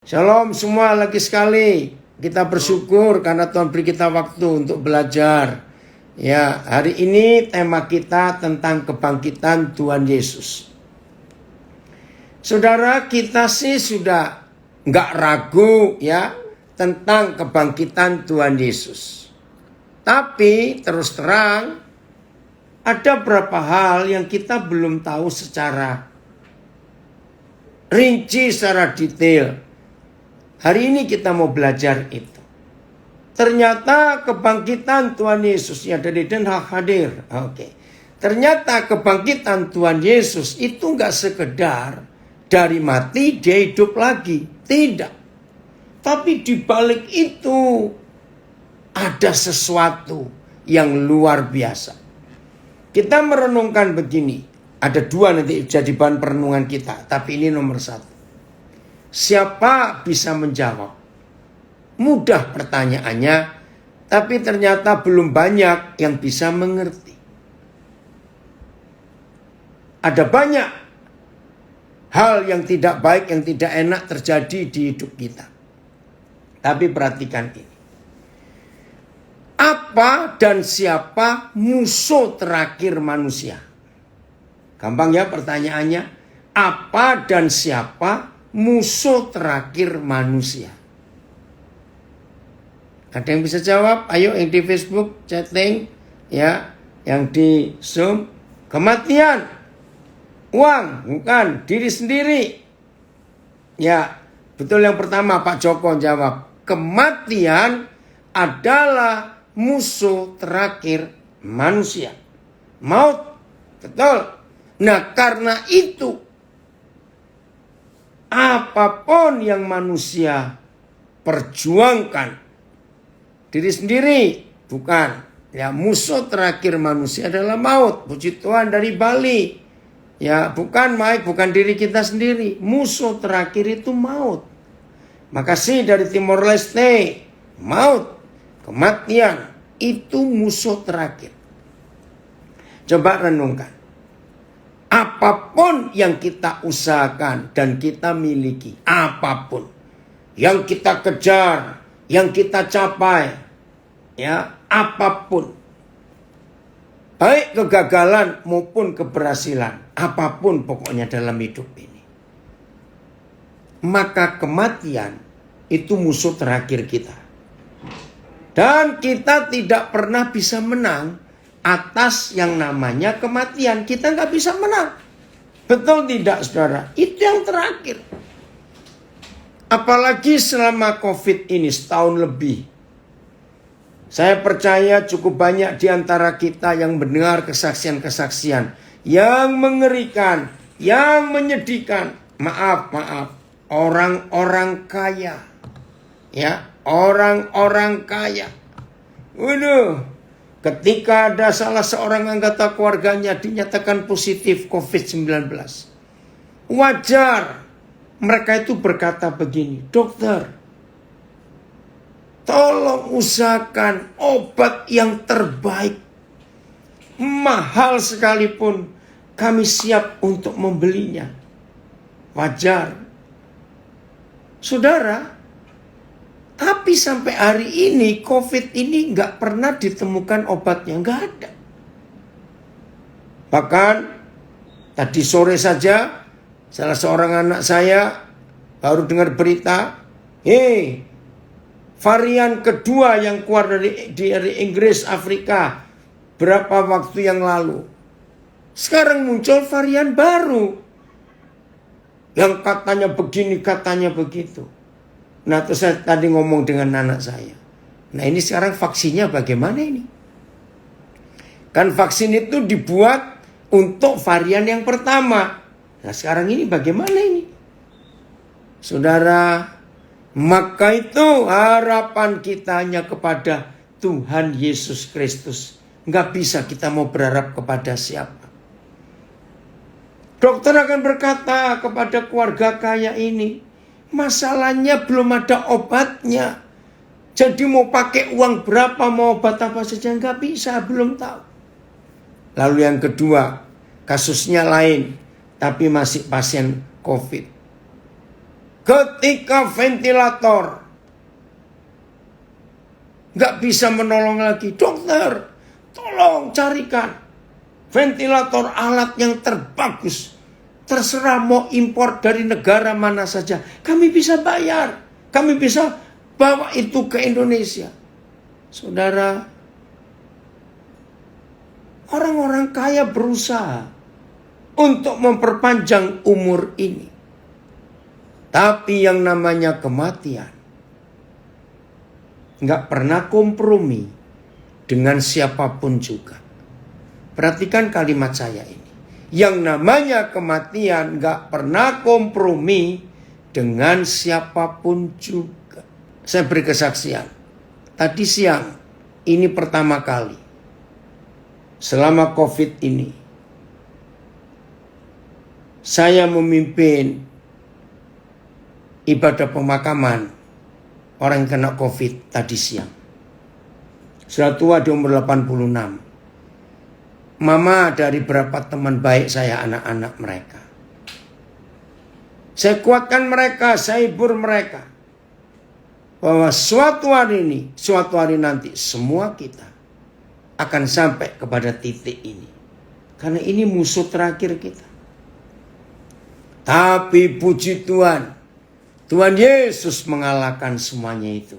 Shalom semua, lagi sekali kita bersyukur karena Tuhan beri kita waktu untuk belajar. Ya, hari ini tema kita tentang kebangkitan Tuhan Yesus. Saudara, kita sih sudah nggak ragu ya tentang kebangkitan Tuhan Yesus. Tapi terus terang ada beberapa hal yang kita belum tahu secara rinci, secara detail. Hari ini kita mau belajar itu. Ternyata kebangkitan Tuhan Yesus ya dari Den Haag hadir. Oke. Ternyata kebangkitan Tuhan Yesus itu enggak sekedar dari mati dia hidup lagi. Tidak. Tapi di balik itu ada sesuatu yang luar biasa. Kita merenungkan begini. Ada dua nanti jadi bahan perenungan kita. Tapi ini nomor satu. Siapa bisa menjawab? Mudah pertanyaannya, tapi ternyata belum banyak yang bisa mengerti. Ada banyak hal yang tidak baik, yang tidak enak terjadi di hidup kita. Tapi perhatikan ini. Apa dan siapa musuh terakhir manusia? Gampang ya pertanyaannya. Apa dan siapa musuh terakhir manusia? Ada yang bisa jawab? Ayo, yang di Facebook chatting ya, yang di Zoom. Kematian, uang, bukan, diri sendiri. Ya, betul yang pertama Pak Joko jawab. Kematian adalah musuh terakhir manusia. Maut, betul. Nah, karena itu apapun yang manusia perjuangkan, diri sendiri bukan. Ya, musuh terakhir manusia adalah maut. Puji Tuhan dari Bali. Ya, bukan Mike, bukan diri kita sendiri. Musuh terakhir itu maut. Makasih dari Timor Leste. Maut, kematian itu musuh terakhir. Coba renungkan. Apapun yang kita usahakan dan kita miliki, apapun yang kita kejar, yang kita capai, ya, apapun, baik kegagalan maupun keberhasilan, apapun pokoknya dalam hidup ini, maka kematian itu musuh terakhir kita. Dan kita tidak pernah bisa menang atas yang namanya kematian. Kita nggak bisa menang. Betul tidak saudara? Itu yang terakhir. Apalagi selama COVID ini setahun lebih. Saya percaya cukup banyak di antara kita yang mendengar kesaksian-kesaksian yang mengerikan, yang menyedihkan. Maaf. Orang-orang kaya. Ya, orang-orang kaya. Waduh. Ketika ada salah seorang anggota keluarganya dinyatakan positif COVID-19. Wajar mereka itu berkata begini, dokter, tolong usahakan obat yang terbaik. Mahal sekalipun kami siap untuk membelinya. Wajar. Saudara, tapi sampai hari ini COVID ini nggak pernah ditemukan obatnya, nggak ada. Bahkan tadi sore saja salah seorang anak saya baru dengar berita, varian kedua yang keluar dari Inggris, Afrika berapa waktu yang lalu. Sekarang muncul varian baru yang katanya begini, katanya begitu. Nah, terus saya tadi ngomong dengan anak saya. Nah, ini sekarang vaksinnya bagaimana ini? Kan vaksin itu dibuat untuk varian yang pertama. Nah, sekarang ini bagaimana ini? Saudara, maka itu harapan kita hanya kepada Tuhan Yesus Kristus. Nggak bisa kita mau berharap kepada siapa. Dokter akan berkata kepada keluarga kaya ini, masalahnya belum ada obatnya. Jadi mau pakai uang berapa, mau obat apa saja nggak bisa, belum tahu. Lalu yang kedua, kasusnya lain, tapi masih pasien COVID. Ketika ventilator nggak bisa menolong lagi, dokter, tolong carikan ventilator alat yang terbagus. Terserah mau impor dari negara mana saja. Kami bisa bayar. Kami bisa bawa itu ke Indonesia. Saudara, orang-orang kaya berusaha untuk memperpanjang umur ini. Tapi yang namanya kematian nggak pernah kompromi dengan siapapun juga. Perhatikan kalimat saya ini. Yang namanya kematian gak pernah kompromi dengan siapapun juga. Saya beri kesaksian. Tadi siang, ini pertama kali selama COVID ini, saya memimpin ibadah pemakaman orang yang kena COVID tadi siang. Sudah tua di umur 86. Mama dari beberapa teman baik saya, anak-anak mereka. Saya kuatkan mereka, saya hibur mereka. Bahwa suatu hari ini, suatu hari nanti, semua kita akan sampai kepada titik ini. Karena ini musuh terakhir kita. Tapi puji Tuhan, Tuhan Yesus mengalahkan semuanya itu.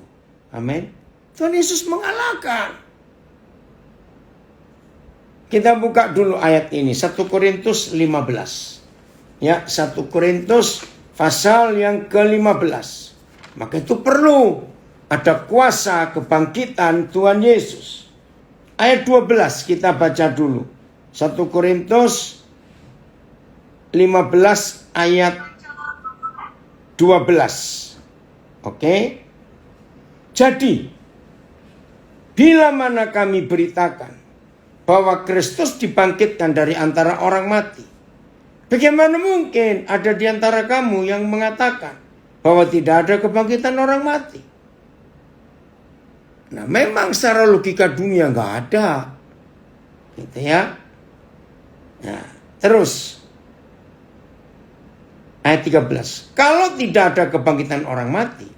Amin. Tuhan Yesus mengalahkan. Kita buka dulu ayat ini, 1 Korintus 15. Ya, 1 Korintus pasal yang ke-15. Maka itu perlu ada kuasa kebangkitan Tuhan Yesus. Ayat 12 kita baca dulu. 1 Korintus 15 ayat 12. Oke. Jadi, bila mana kami beritakan bahwa Kristus dibangkitkan dari antara orang mati, bagaimana mungkin ada di antara kamu yang mengatakan bahwa tidak ada kebangkitan orang mati? Nah, memang secara logika dunia nggak ada, gitu ya. Nah, terus ayat 13. Kalau tidak ada kebangkitan orang mati,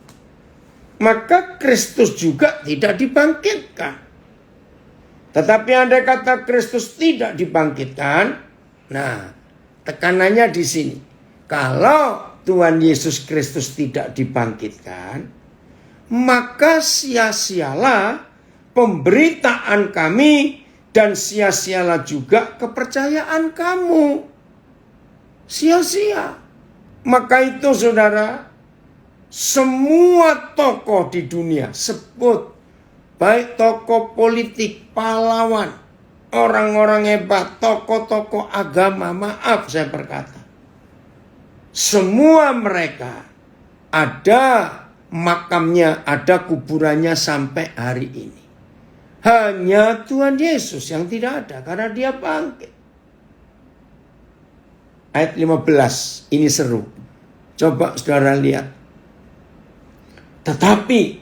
maka Kristus juga tidak dibangkitkan. Tetapi andai kata Kristus tidak dibangkitkan, nah tekanannya di sini. Kalau Tuhan Yesus Kristus tidak dibangkitkan, maka sia-sialah pemberitaan kami dan sia-sialah juga kepercayaan kamu. Sia-sia. Maka itu saudara, semua tokoh di dunia sebut, baik tokoh politik, pahlawan, orang-orang hebat, tokoh-tokoh agama, maaf saya berkata, semua mereka ada makamnya, ada kuburannya sampai hari ini. Hanya Tuhan Yesus yang tidak ada karena dia bangkit. Ayat 15, ini seru. Coba saudara lihat. Tetapi,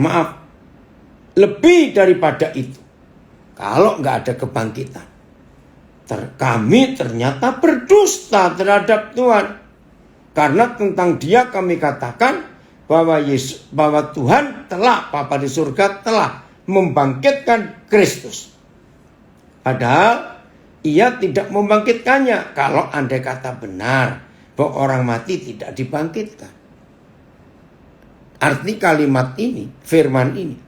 maaf, lebih daripada itu, kalau nggak ada kebangkitan, kami ternyata berdusta terhadap Tuhan. Karena tentang dia kami katakan bahwa Tuhan telah, Bapa di surga telah membangkitkan Kristus. Padahal ia tidak membangkitkannya. Kalau andai kata benar bahwa orang mati tidak dibangkitkan. Arti kalimat ini, firman ini,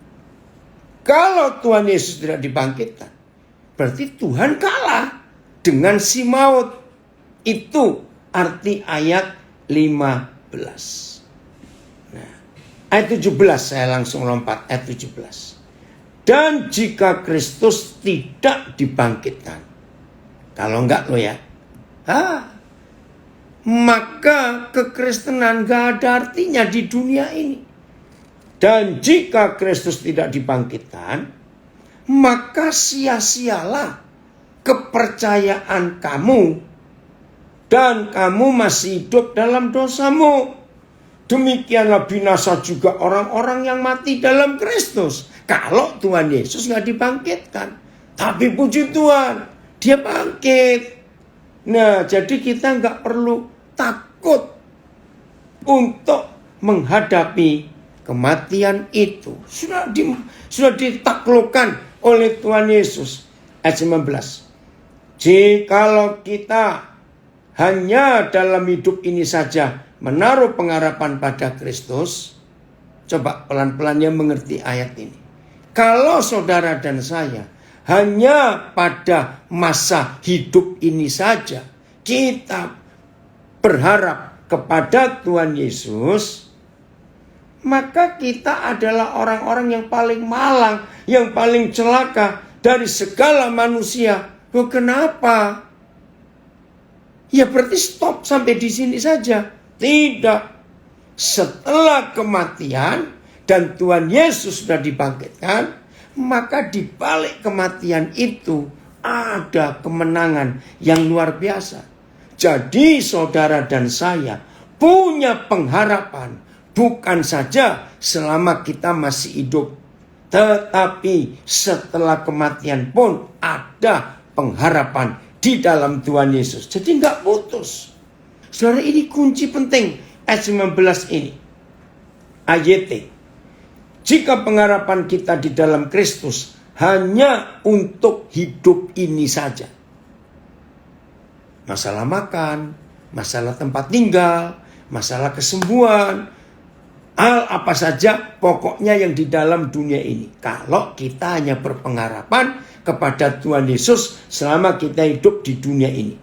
kalau Tuhan Yesus tidak dibangkitkan, berarti Tuhan kalah dengan si maut. Itu arti ayat 15. Nah, ayat 17 saya langsung lompat ayat 17. Dan jika Kristus tidak dibangkitkan, kalau enggak lo ya, maka kekristenan gak ada artinya di dunia ini. Dan jika Kristus tidak dibangkitkan, maka sia-sialah kepercayaan kamu, dan kamu masih hidup dalam dosamu. Demikianlah binasa juga orang-orang yang mati dalam Kristus. Kalau Tuhan Yesus gak dibangkitkan. Tapi puji Tuhan, dia bangkit. Nah, jadi kita gak perlu takut untuk menghadapi kematian itu. Sudah ditaklukkan oleh Tuhan Yesus. Ayat 19. Jikalau kita hanya dalam hidup ini saja menaruh pengharapan pada Kristus. Coba pelan-pelannya mengerti ayat ini. Kalau saudara dan saya hanya pada masa hidup ini saja kita berharap kepada Tuhan Yesus, maka kita adalah orang-orang yang paling malang, yang paling celaka dari segala manusia. Loh, kenapa? Ya berarti stop sampai di sini saja. Tidak. Setelah kematian dan Tuhan Yesus sudah dibangkitkan, maka di balik kematian itu ada kemenangan yang luar biasa. Jadi saudara dan saya punya pengharapan, bukan saja selama kita masih hidup, tetapi setelah kematian pun ada pengharapan di dalam Tuhan Yesus. Jadi nggak putus. Saudara, ini kunci penting ayat 19 ini. AYT. Jika pengharapan kita di dalam Kristus hanya untuk hidup ini saja. Masalah makan, masalah tempat tinggal, masalah kesembuhan, hal apa saja pokoknya yang di dalam dunia ini. Kalau kita hanya berpengharapan kepada Tuhan Yesus selama kita hidup di dunia ini,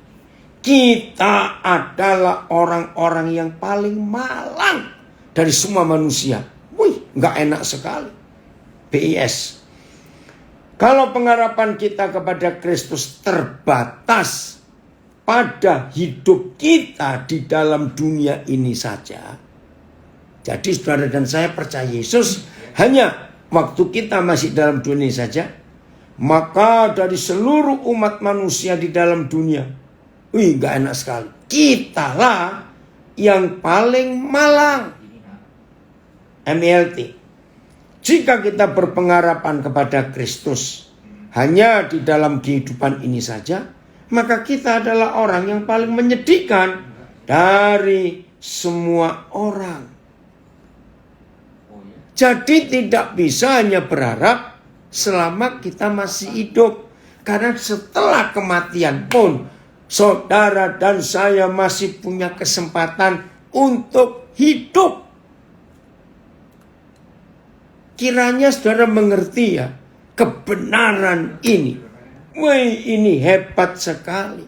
kita adalah orang-orang yang paling malang dari semua manusia. Wih, gak enak sekali. BIS. Kalau pengharapan kita kepada Kristus terbatas pada hidup kita di dalam dunia ini saja. Jadi saudara dan saya percaya Yesus hanya waktu kita masih dalam dunia ini saja. Maka dari seluruh umat manusia di dalam dunia, wih gak enak sekali, kitalah yang paling malang. MLT. Jika kita berpengharapan kepada Kristus hanya di dalam kehidupan ini saja, maka kita adalah orang yang paling menyedihkan dari semua orang. Jadi tidak bisa hanya berharap selama kita masih hidup. Karena setelah kematian pun saudara dan saya masih punya kesempatan untuk hidup. Kiranya saudara mengerti ya kebenaran ini. Wih, ini hebat sekali.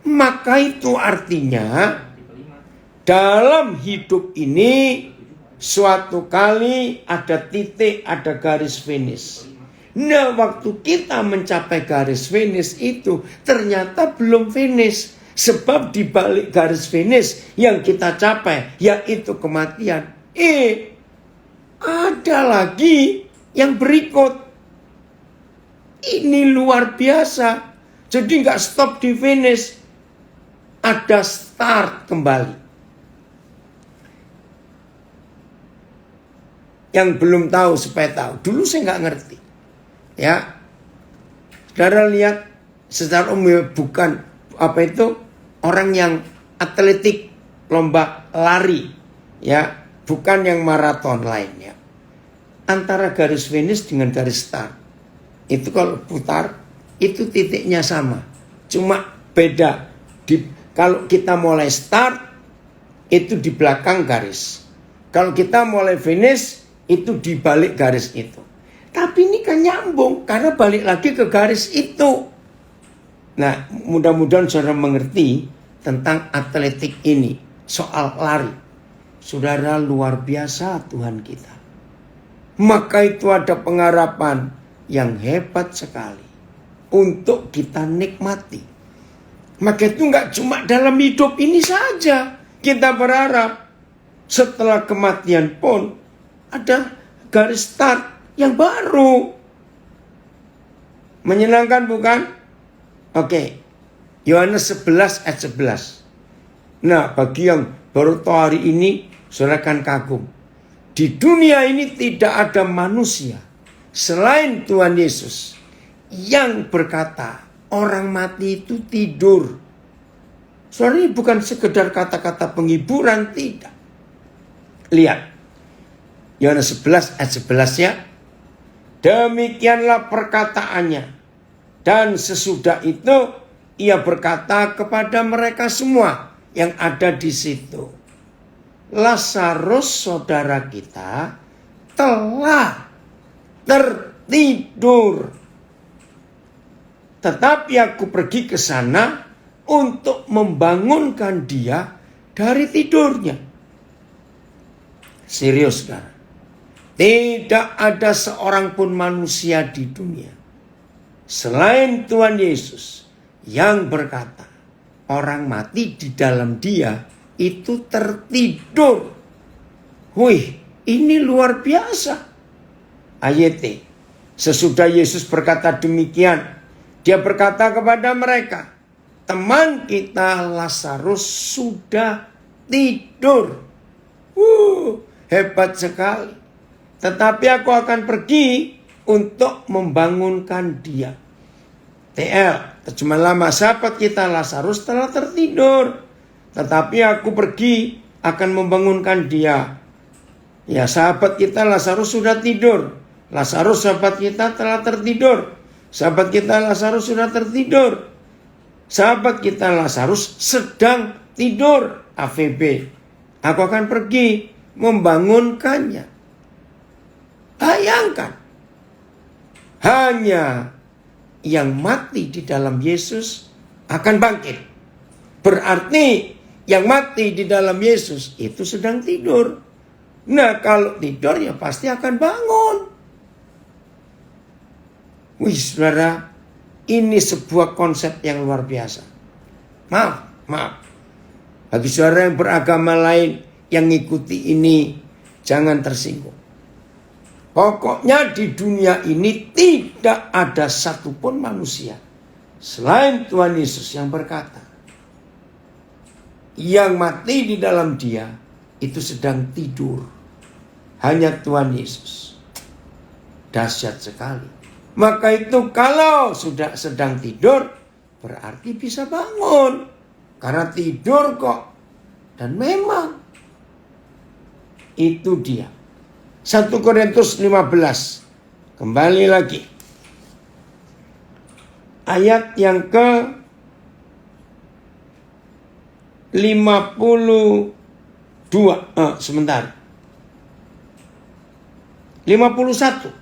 Maka itu artinya dalam hidup ini suatu kali ada titik, ada garis finish. Nah, waktu kita mencapai garis finish itu ternyata belum finish. Sebab di balik garis finish yang kita capai, yaitu kematian. Ada lagi yang berikut. Ini luar biasa. Jadi nggak stop di finish. Ada start kembali. Yang belum tahu supaya tahu. Dulu saya nggak ngerti. Ya, saudara lihat secara umum bukan apa itu orang yang atletik lomba lari, ya, bukan yang maraton lainnya. Antara garis finish dengan garis start itu kalau putar itu titiknya sama, cuma beda. Kalau kita mulai start itu di belakang garis, kalau kita mulai finish itu di balik garis itu. Tapi ini kan nyambung karena balik lagi ke garis itu. Nah, mudah-mudahan saudara mengerti tentang atletik ini, soal lari. Saudara, luar biasa Tuhan kita. Maka itu ada pengharapan yang hebat sekali untuk kita nikmati. Maka itu nggak cuma dalam hidup ini saja kita berharap. Setelah kematian pun ada garis start yang baru. Menyenangkan bukan? Oke. Yohanes 11 ayat 11. Nah, bagi yang baru tahu hari ini, saudara kan kagum. Di dunia ini tidak ada manusia selain Tuhan Yesus yang berkata, orang mati itu tidur. Saudara, ini bukan sekedar kata-kata penghiburan, tidak. Lihat, Yohanes 11 ayat 11 ya. Demikianlah perkataannya. Dan sesudah itu ia berkata kepada mereka semua yang ada di situ, Lazarus saudara kita telah tertidur. Tetapi aku pergi ke sana untuk membangunkan dia dari tidurnya. Serius, saudara. Tidak ada seorang pun manusia di dunia selain Tuhan Yesus yang berkata, orang mati di dalam dia itu tertidur. Wih, ini luar biasa. Ayat sesudah Yesus berkata demikian, dia berkata kepada mereka, teman kita Lazarus sudah tidur. Hebat sekali. Tetapi aku akan pergi untuk membangunkan dia. TL, terjemahan lama, sahabat kita Lazarus telah tertidur. Tetapi aku pergi akan membangunkan dia. Ya, sahabat kita Lazarus sudah tidur. Lazarus sahabat kita telah tertidur. Sahabat kita Lazarus sudah tertidur. Sahabat kita Lazarus sedang tidur. AVB. Aku akan pergi membangunkannya. Bayangkan. Hanya yang mati di dalam Yesus akan bangkit. Berarti yang mati di dalam Yesus itu sedang tidur. Nah, kalau tidur ya pasti akan bangun. Wih, saudara, ini sebuah konsep yang luar biasa. Maaf. Bagi saudara yang beragama lain yang ngikuti ini, jangan tersinggung. Pokoknya di dunia ini tidak ada satupun manusia selain Tuhan Yesus yang berkata, yang mati di dalam dia itu sedang tidur. Hanya Tuhan Yesus. Dahsyat sekali. Maka itu kalau sudah sedang tidur, berarti bisa bangun. Karena tidur kok. Dan memang itu dia. 1 Korintus 15. Kembali lagi. Ayat yang ke 52. Sebentar. 51.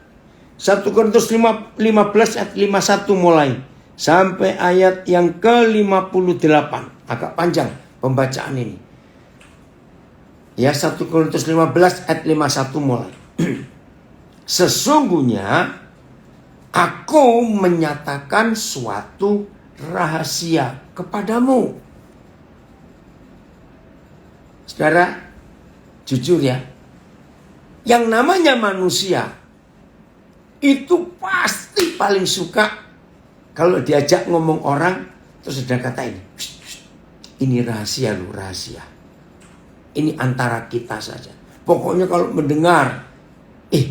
1 Korintus 15 ayat 51 mulai. Sampai ayat yang ke 58. Agak panjang pembacaan ini. Ya, 1 Korintus 15 ayat 51 mulai. Sesungguhnya aku menyatakan suatu rahasia kepadamu. Saudara, jujur ya. Yang namanya manusia itu pasti paling suka kalau diajak ngomong orang terus sudah kata ini. Ini rahasia lu, rahasia. Ini antara kita saja. Pokoknya kalau mendengar,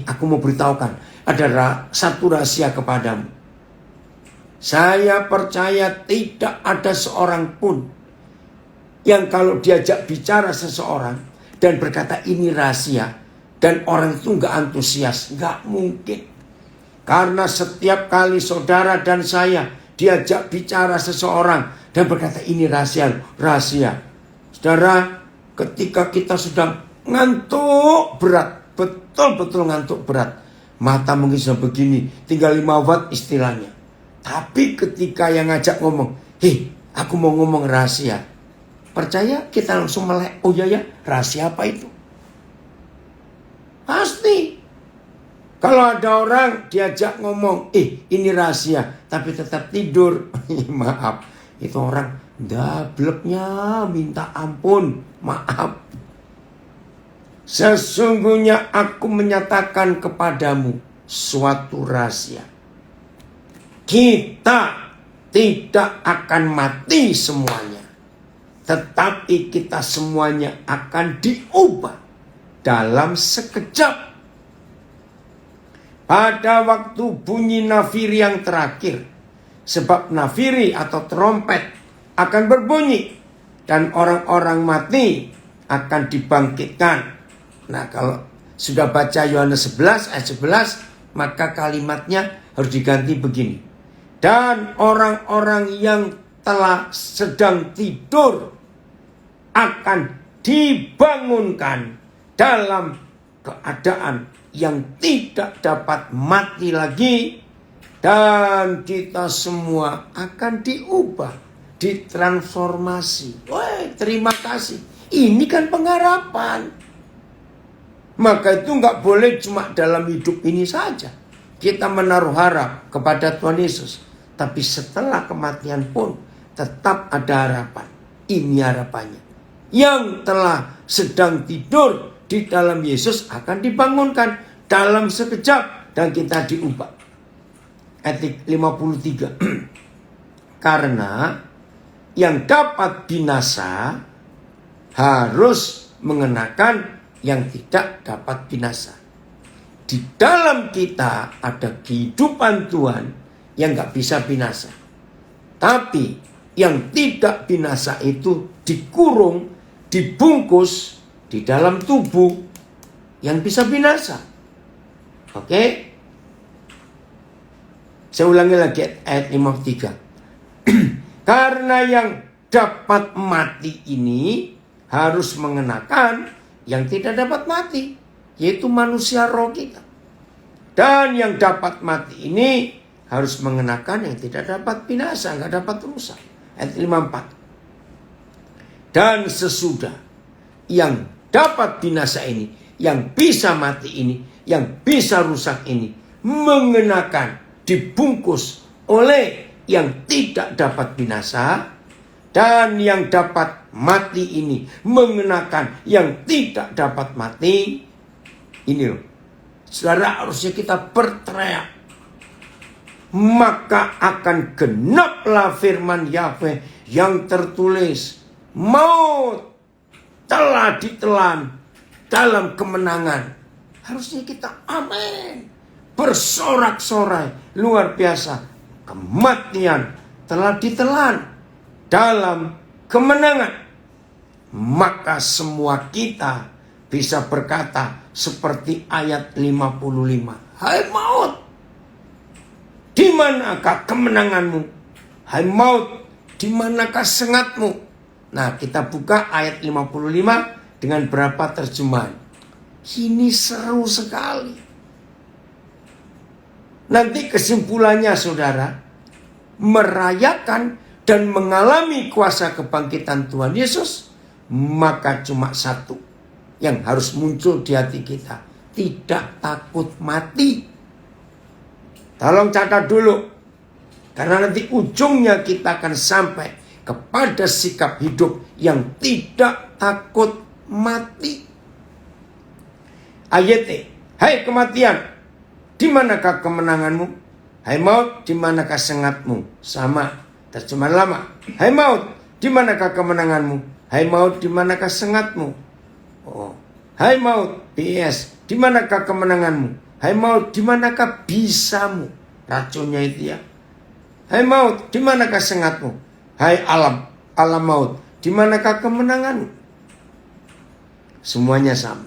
aku mau beritahukan, ada satu rahasia kepadamu. Saya percaya tidak ada seorang pun yang kalau diajak bicara seseorang dan berkata ini rahasia, dan orang itu gak antusias. Gak mungkin. Karena setiap kali saudara dan saya diajak bicara seseorang dan berkata ini rahasia, rahasia. Saudara, ketika kita sudah ngantuk berat, betul-betul ngantuk berat, mata mungkin sudah begini, tinggal 5 watt istilahnya. Tapi ketika yang ngajak ngomong, aku mau ngomong rahasia, percaya kita langsung melek, oh ya, rahasia apa itu? Pasti. Kalau ada orang diajak ngomong, ini rahasia, tapi tetap tidur, maaf, itu orang dableknya minta ampun, maaf. Sesungguhnya aku menyatakan kepadamu suatu rahasia. Kita tidak akan mati semuanya, tetapi kita semuanya akan diubah dalam sekejap. Pada waktu bunyi nafiri yang terakhir, sebab nafiri atau trompet akan berbunyi, dan orang-orang mati akan dibangkitkan. Nah, kalau sudah baca Yohanes 11 ayat 11, maka kalimatnya harus diganti begini. Dan orang-orang yang telah sedang tidur akan dibangunkan dalam keadaan yang tidak dapat mati lagi. Dan kita semua akan diubah, ditransformasi. Wah, terima kasih. Ini kan pengharapan. Maka itu nggak boleh cuma dalam hidup ini saja kita menaruh harap kepada Tuhan Yesus. Tapi setelah kematian pun tetap ada harapan. Ini harapannya. Yang telah sedang tidur di dalam Yesus akan dibangunkan dalam sekejap dan kita diubah. Ayat 53. Karena yang dapat binasa harus mengenakan yang tidak dapat binasa. Di dalam kita ada kehidupan Tuhan yang gak bisa binasa. Tapi yang tidak binasa itu dikurung, dibungkus di dalam tubuh yang bisa binasa. Oke? Saya ulangi lagi ayat 53. Karena yang dapat mati ini harus mengenakan yang tidak dapat mati, yaitu manusia roh kita. Dan yang dapat mati ini harus mengenakan yang tidak dapat binasa, nggak dapat rusak. Ayat 54. Dan sesudah yang dapat binasa ini, yang bisa mati ini, yang bisa rusak ini, mengenakan, dibungkus oleh yang tidak dapat binasa, dan yang dapat mati ini mengenakan yang tidak dapat mati. Ini loh, saudara, harusnya kita berteriak. Maka akan genaplah firman Yahweh yang tertulis, maut telah ditelan dalam kemenangan. Harusnya kita amin, bersorak-sorai luar biasa. Kematian telah ditelan dalam kemenangan. Maka semua kita bisa berkata seperti ayat 55. Hai maut, di manakah kemenanganmu? Hai maut, di manakah sengatmu? Nah, kita buka ayat 55 dengan berapa terjemahan. Ini seru sekali. Nanti kesimpulannya, saudara, merayakan dan mengalami kuasa kebangkitan Tuhan Yesus, maka cuma satu yang harus muncul di hati kita. Tidak takut mati. Tolong catat dulu. Karena nanti ujungnya kita akan sampai kepada sikap hidup yang tidak takut mati. Ayat hai kematian, di manakah kemenanganmu? Hai maut, di manakah sengatmu? Sama, terjemahan lama. Hai maut, di manakah kemenanganmu? Hai maut, di manakah sengatmu? Oh. Hai maut, PS, di manakah kemenanganmu? Hai maut, di manakah bisamu? Racunnya itu ya. Hai maut, di manakah sengatmu? Hai alam maut, di manakah kemenanganmu? Semuanya sama.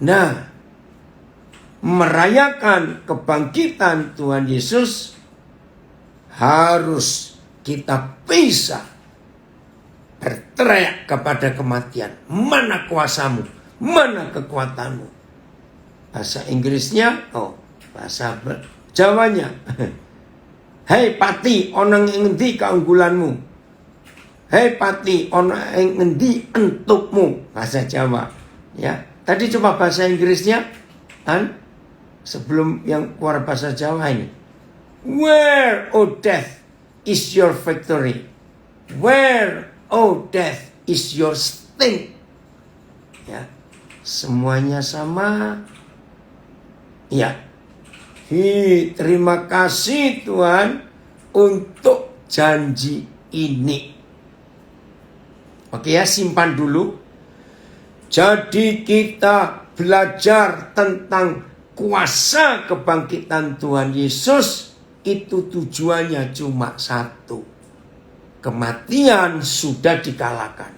Nah, merayakan kebangkitan Tuhan Yesus harus kita bisa berteriak kepada kematian. Mana kuasamu? Mana kekuatanmu? Bahasa Inggrisnya, bahasa Jawanya. Hei pati, onang ngendi keunggulanmu? Hei pati, onang ngendi entukmu? Bahasa Jawa. Ya, tadi coba bahasa Inggrisnya, kan? Sebelum yang keluar bahasa Jawa ini. Where, oh death, is your victory? Where, oh death, is your sting? Ya, semuanya sama. Ya. Terima kasih Tuhan untuk janji ini. Oke ya, simpan dulu. Jadi kita belajar tentang kuasa kebangkitan Tuhan Yesus. Itu tujuannya cuma satu. kematian sudah dikalahkan.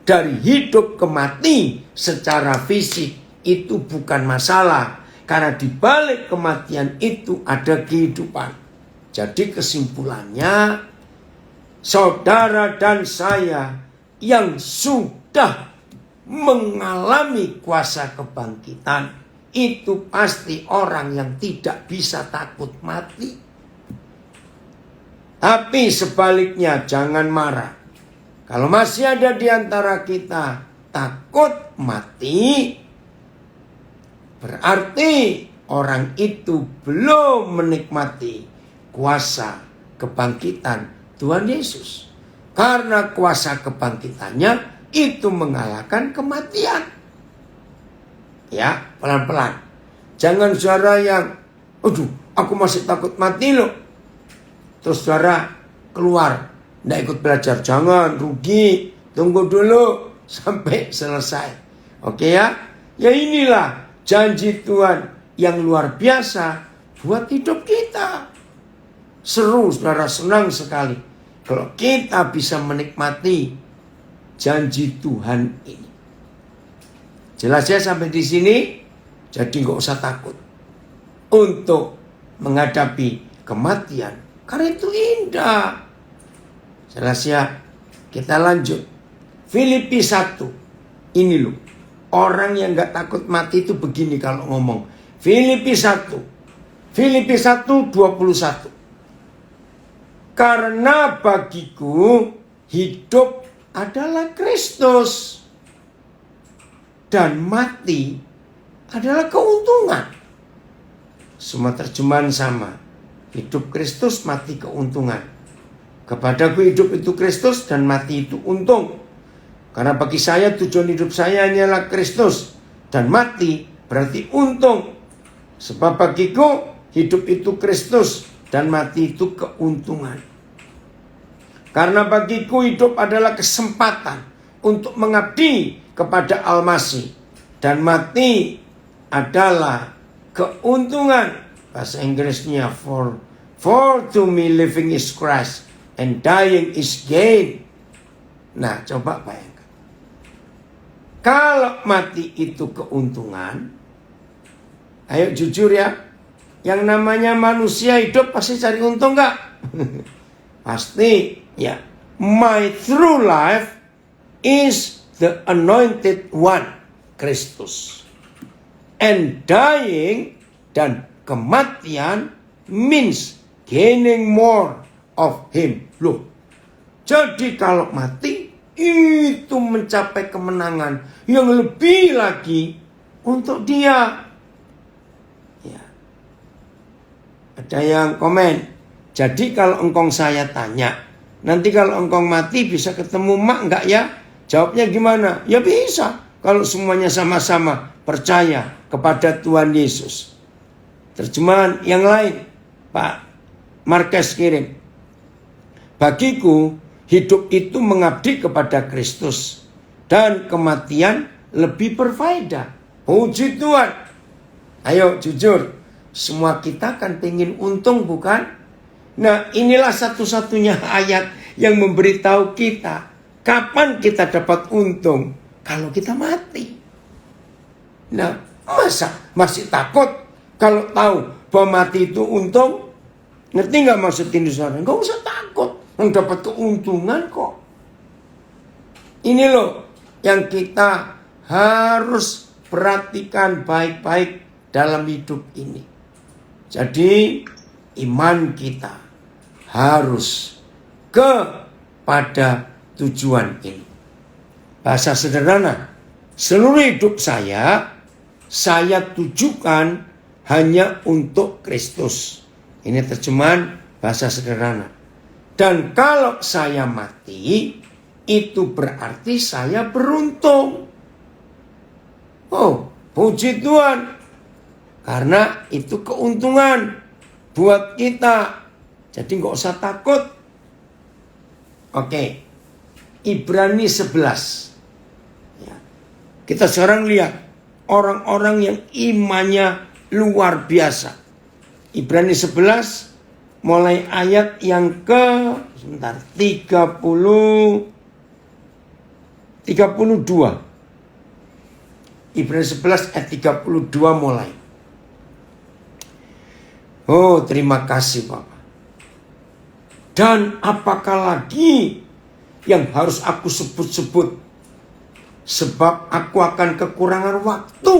Dari hidup ke mati secara fisik itu bukan masalah. Karena di balik kematian itu ada kehidupan. Jadi kesimpulannya, saudara dan saya yang sudah mengalami kuasa kebangkitan, itu pasti orang yang tidak bisa takut mati. Tapi sebaliknya jangan marah. Kalau masih ada di antara kita takut mati, berarti orang itu belum menikmati kuasa kebangkitan Tuhan Yesus. Karena kuasa kebangkitannya itu mengalahkan kematian. Ya, pelan-pelan. Jangan saudara yang, aduh, aku masih takut mati loh. Terus saudara keluar, tidak ikut belajar. Jangan, rugi. Tunggu dulu sampai selesai. Oke ya? Ya inilah janji Tuhan yang luar biasa buat hidup kita. Seru, saudara, senang sekali kalau kita bisa menikmati janji Tuhan ini. Jelas ya sampai di sini? Jadi nggak usah takut untuk menghadapi kematian. Karena itu indah. Jelas ya? Kita lanjut. Filipi 1. Ini loh. Orang yang nggak takut mati itu begini kalau ngomong. Filipi 1. Filipi 1:21. Karena bagiku hidup adalah Kristus. Dan mati adalah keuntungan. Semua terjemahan sama. Hidup Kristus, mati keuntungan. Kepadaku hidup itu Kristus dan mati itu untung. Karena bagi saya tujuan hidup saya hanyalah Kristus. Dan mati berarti untung. Sebab bagiku hidup itu Kristus dan mati itu keuntungan. Karena bagiku hidup adalah kesempatan untuk mengabdi kepada Al-Masih. Dan mati adalah keuntungan. Bahasa Inggrisnya for to me living is Christ and dying is gain. Nah, coba bayangkan. Kalau mati itu keuntungan, ayo jujur ya, yang namanya manusia hidup pasti cari untung gak? Pasti ya. My true life is the anointed one, Kristus. And dying dan kematian means gaining more of him. Loh, jadi kalau mati itu mencapai kemenangan yang lebih lagi untuk dia. Ya. Ada yang komen, jadi kalau engkong saya tanya, nanti kalau engkong mati bisa ketemu mak enggak ya? Jawabnya gimana? Ya bisa, kalau semuanya sama-sama percaya kepada Tuhan Yesus. Terjemahan yang lain, Pak Marques kirim. Bagiku, hidup itu mengabdi kepada Kristus. Dan kematian lebih berfaedah. Puji Tuhan. Ayo jujur, semua kita kan pengen untung bukan? Nah, inilah satu-satunya ayat yang memberitahu kita kapan kita dapat untung kalau kita mati. Nah, masa masih takut kalau tahu bahwa mati itu untung? Ngerti nggak maksud ini saudara? Nggak usah takut, yang dapat keuntungan kok. Ini loh yang kita harus perhatikan baik-baik dalam hidup ini. Jadi iman kita harus kepada tujuan ini. Bahasa sederhana, seluruh hidup saya tujukan hanya untuk Kristus. Ini terjemahan bahasa sederhana. Dan kalau saya mati, itu berarti saya beruntung. Oh, puji Tuhan. Karena itu keuntungan buat kita. Jadi nggak usah takut. Oke. Ibrani 11. Ya. Kita sekarang lihat orang-orang yang imannya luar biasa. Ibrani 11 mulai ayat yang ke 32. Ibrani 11 ayat 32 mulai. Oh, terima kasih Bapak. Dan apakah lagi yang harus aku sebut-sebut? Sebab aku akan kekurangan waktu.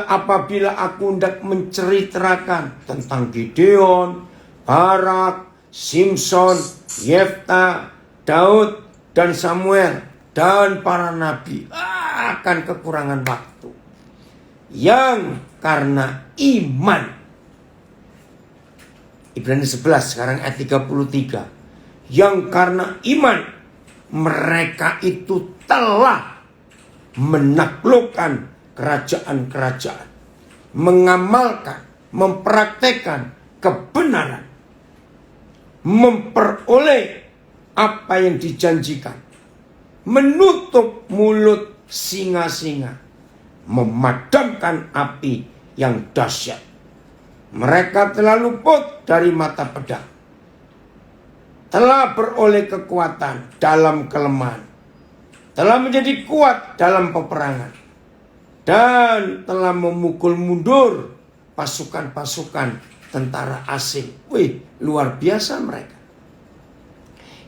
Apabila aku hendak menceritakan tentang Gideon, Barak, Simson, Yefta, Daud, dan Samuel, dan para nabi, akan kekurangan waktu. Yang karena iman. Ibrani 11 sekarang ayat 33. Yang karena iman mereka itu telah menaklukkan kerajaan-kerajaan, mengamalkan, mempraktekkan kebenaran, memperoleh apa yang dijanjikan, menutup mulut singa-singa, memadamkan api yang dahsyat. Mereka telah luput dari mata pedang, telah beroleh kekuatan dalam kelemahan, telah menjadi kuat dalam peperangan, dan telah memukul mundur pasukan-pasukan tentara asing. Wih, luar biasa mereka.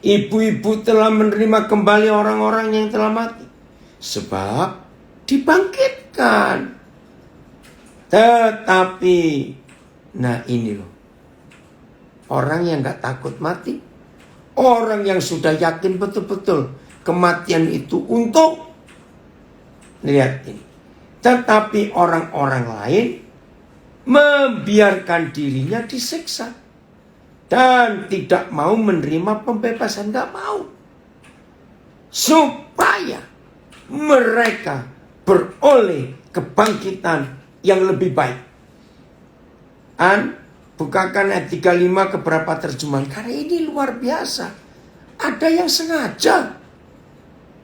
Ibu-ibu telah menerima kembali orang-orang yang telah mati, sebab dibangkitkan. Tetapi, nah ini loh, orang yang gak takut mati, orang yang sudah yakin betul-betul kematian itu untuk, lihat ini. Tetapi orang-orang lain membiarkan dirinya disiksa dan tidak mau menerima pembebasan, gak mau, supaya mereka beroleh kebangkitan yang lebih baik. Bukakan ayat 35 ke beberapa terjemahan, karena ini luar biasa. Ada yang sengaja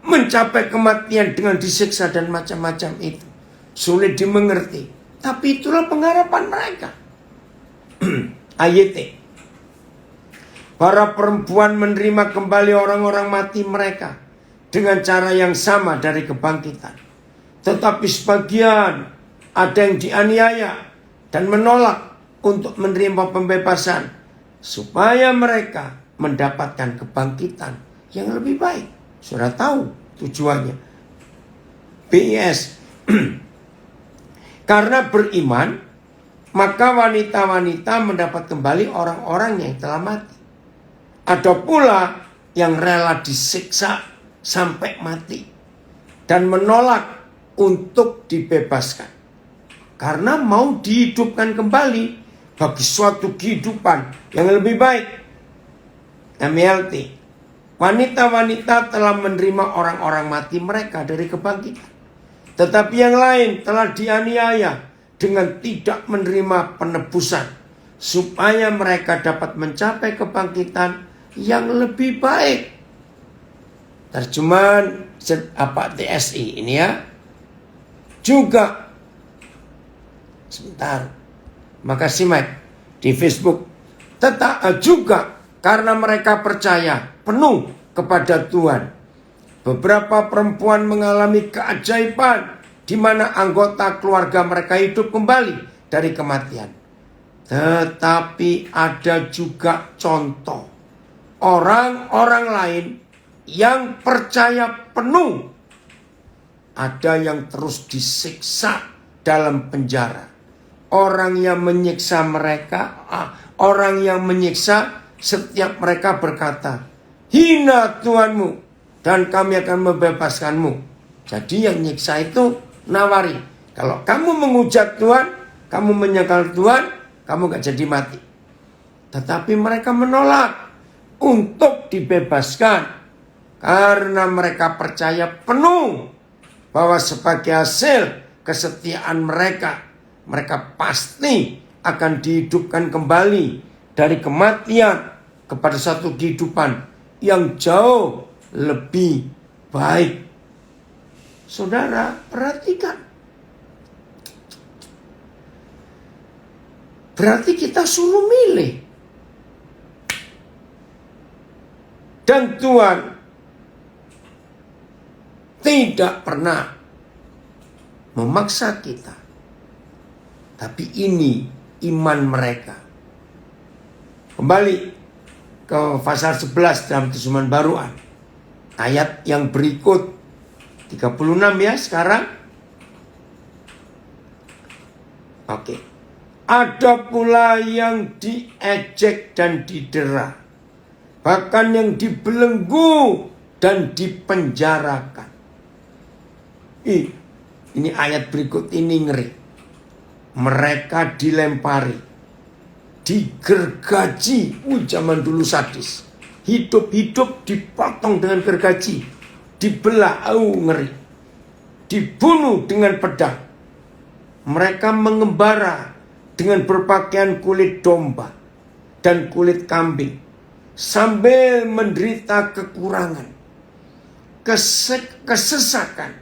mencapai kematian dengan disiksa dan macam-macam itu. Sulit dimengerti, tapi itulah pengharapan mereka. Ayat para perempuan menerima kembali orang-orang mati mereka dengan cara yang sama dari kebangkitan. Tetapi sebagian ada yang dianiaya dan menolak untuk menerima pembebasan, supaya mereka mendapatkan kebangkitan yang lebih baik. Sudah tahu tujuannya. BIS. Karena beriman, maka wanita-wanita mendapat kembali orang-orang yang telah mati. Ada pula yang rela disiksa sampai mati dan menolak untuk dibebaskan, karena mau dihidupkan kembali bagi suatu kehidupan yang lebih baik. MLT. Wanita-wanita telah menerima orang-orang mati mereka dari kebangkitan. Tetapi yang lain telah dianiaya dengan tidak menerima penebusan, supaya mereka dapat mencapai kebangkitan yang lebih baik. Terjemahan TSI ini ya. Juga sebentar. Makasih Mike di Facebook. Juga karena mereka percaya penuh kepada Tuhan. Beberapa perempuan mengalami keajaiban di mana anggota keluarga mereka hidup kembali dari kematian. Tetapi ada juga contoh orang-orang lain yang percaya penuh. Ada yang terus disiksa dalam penjara. Orang yang menyiksa mereka, orang yang menyiksa, setiap mereka berkata, hina Tuhanmu dan kami akan membebaskanmu. Jadi yang nyiksa itu nawari, kalau kamu menghujat Tuhan, kamu menyangkal Tuhan, kamu gak jadi mati. Tetapi mereka menolak untuk dibebaskan, karena mereka percaya penuh bahwa sebagai hasil kesetiaan mereka, mereka pasti akan dihidupkan kembali dari kematian kepada satu kehidupan yang jauh lebih baik. Saudara, perhatikan. Berarti kita suruh milih. Dan Tuhan tidak pernah memaksa kita. Tapi ini iman mereka. Kembali ke pasal 11 dalam Terjemahan Baruan. Ayat yang berikut 36 ya sekarang. Oke. Ada pula yang diejek dan didera. Bahkan yang dibelenggu dan dipenjarakan. Ini ayat berikut ini ngeri. Mereka dilempari, digergaji. Zaman dulu sadis. Hidup-hidup dipotong dengan gergaji. Dibelah, ngeri. Dibunuh dengan pedang. Mereka mengembara dengan berpakaian kulit domba dan kulit kambing, sambil menderita kekurangan, kesesakan,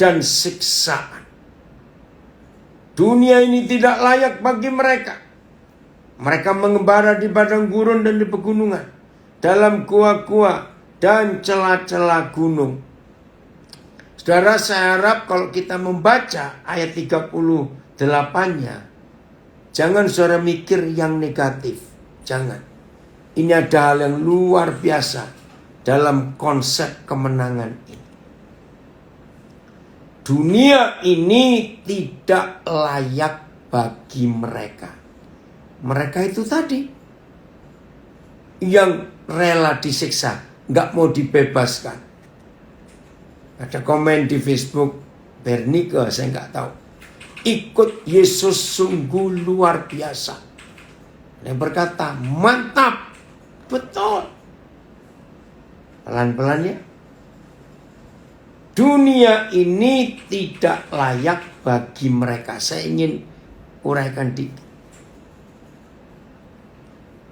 dan siksaan. Dunia ini tidak layak bagi mereka. Mereka mengembara di padang gurun dan di pegunungan, dalam gua-gua dan celah-celah gunung. Saudara, saya harap kalau kita membaca ayat 38-nya, jangan saudara mikir yang negatif. Jangan. Ini ada hal yang luar biasa dalam konsep kemenangan ini. Dunia ini tidak layak bagi mereka. Mereka itu tadi yang rela disiksa, gak mau dibebaskan. Ada komen di Facebook, Bernike, saya gak tahu. Ikut Yesus sungguh luar biasa. Dia berkata, mantap, betul. Pelan-pelan ya. Dunia ini tidak layak bagi mereka. Saya ingin uraikan dikit.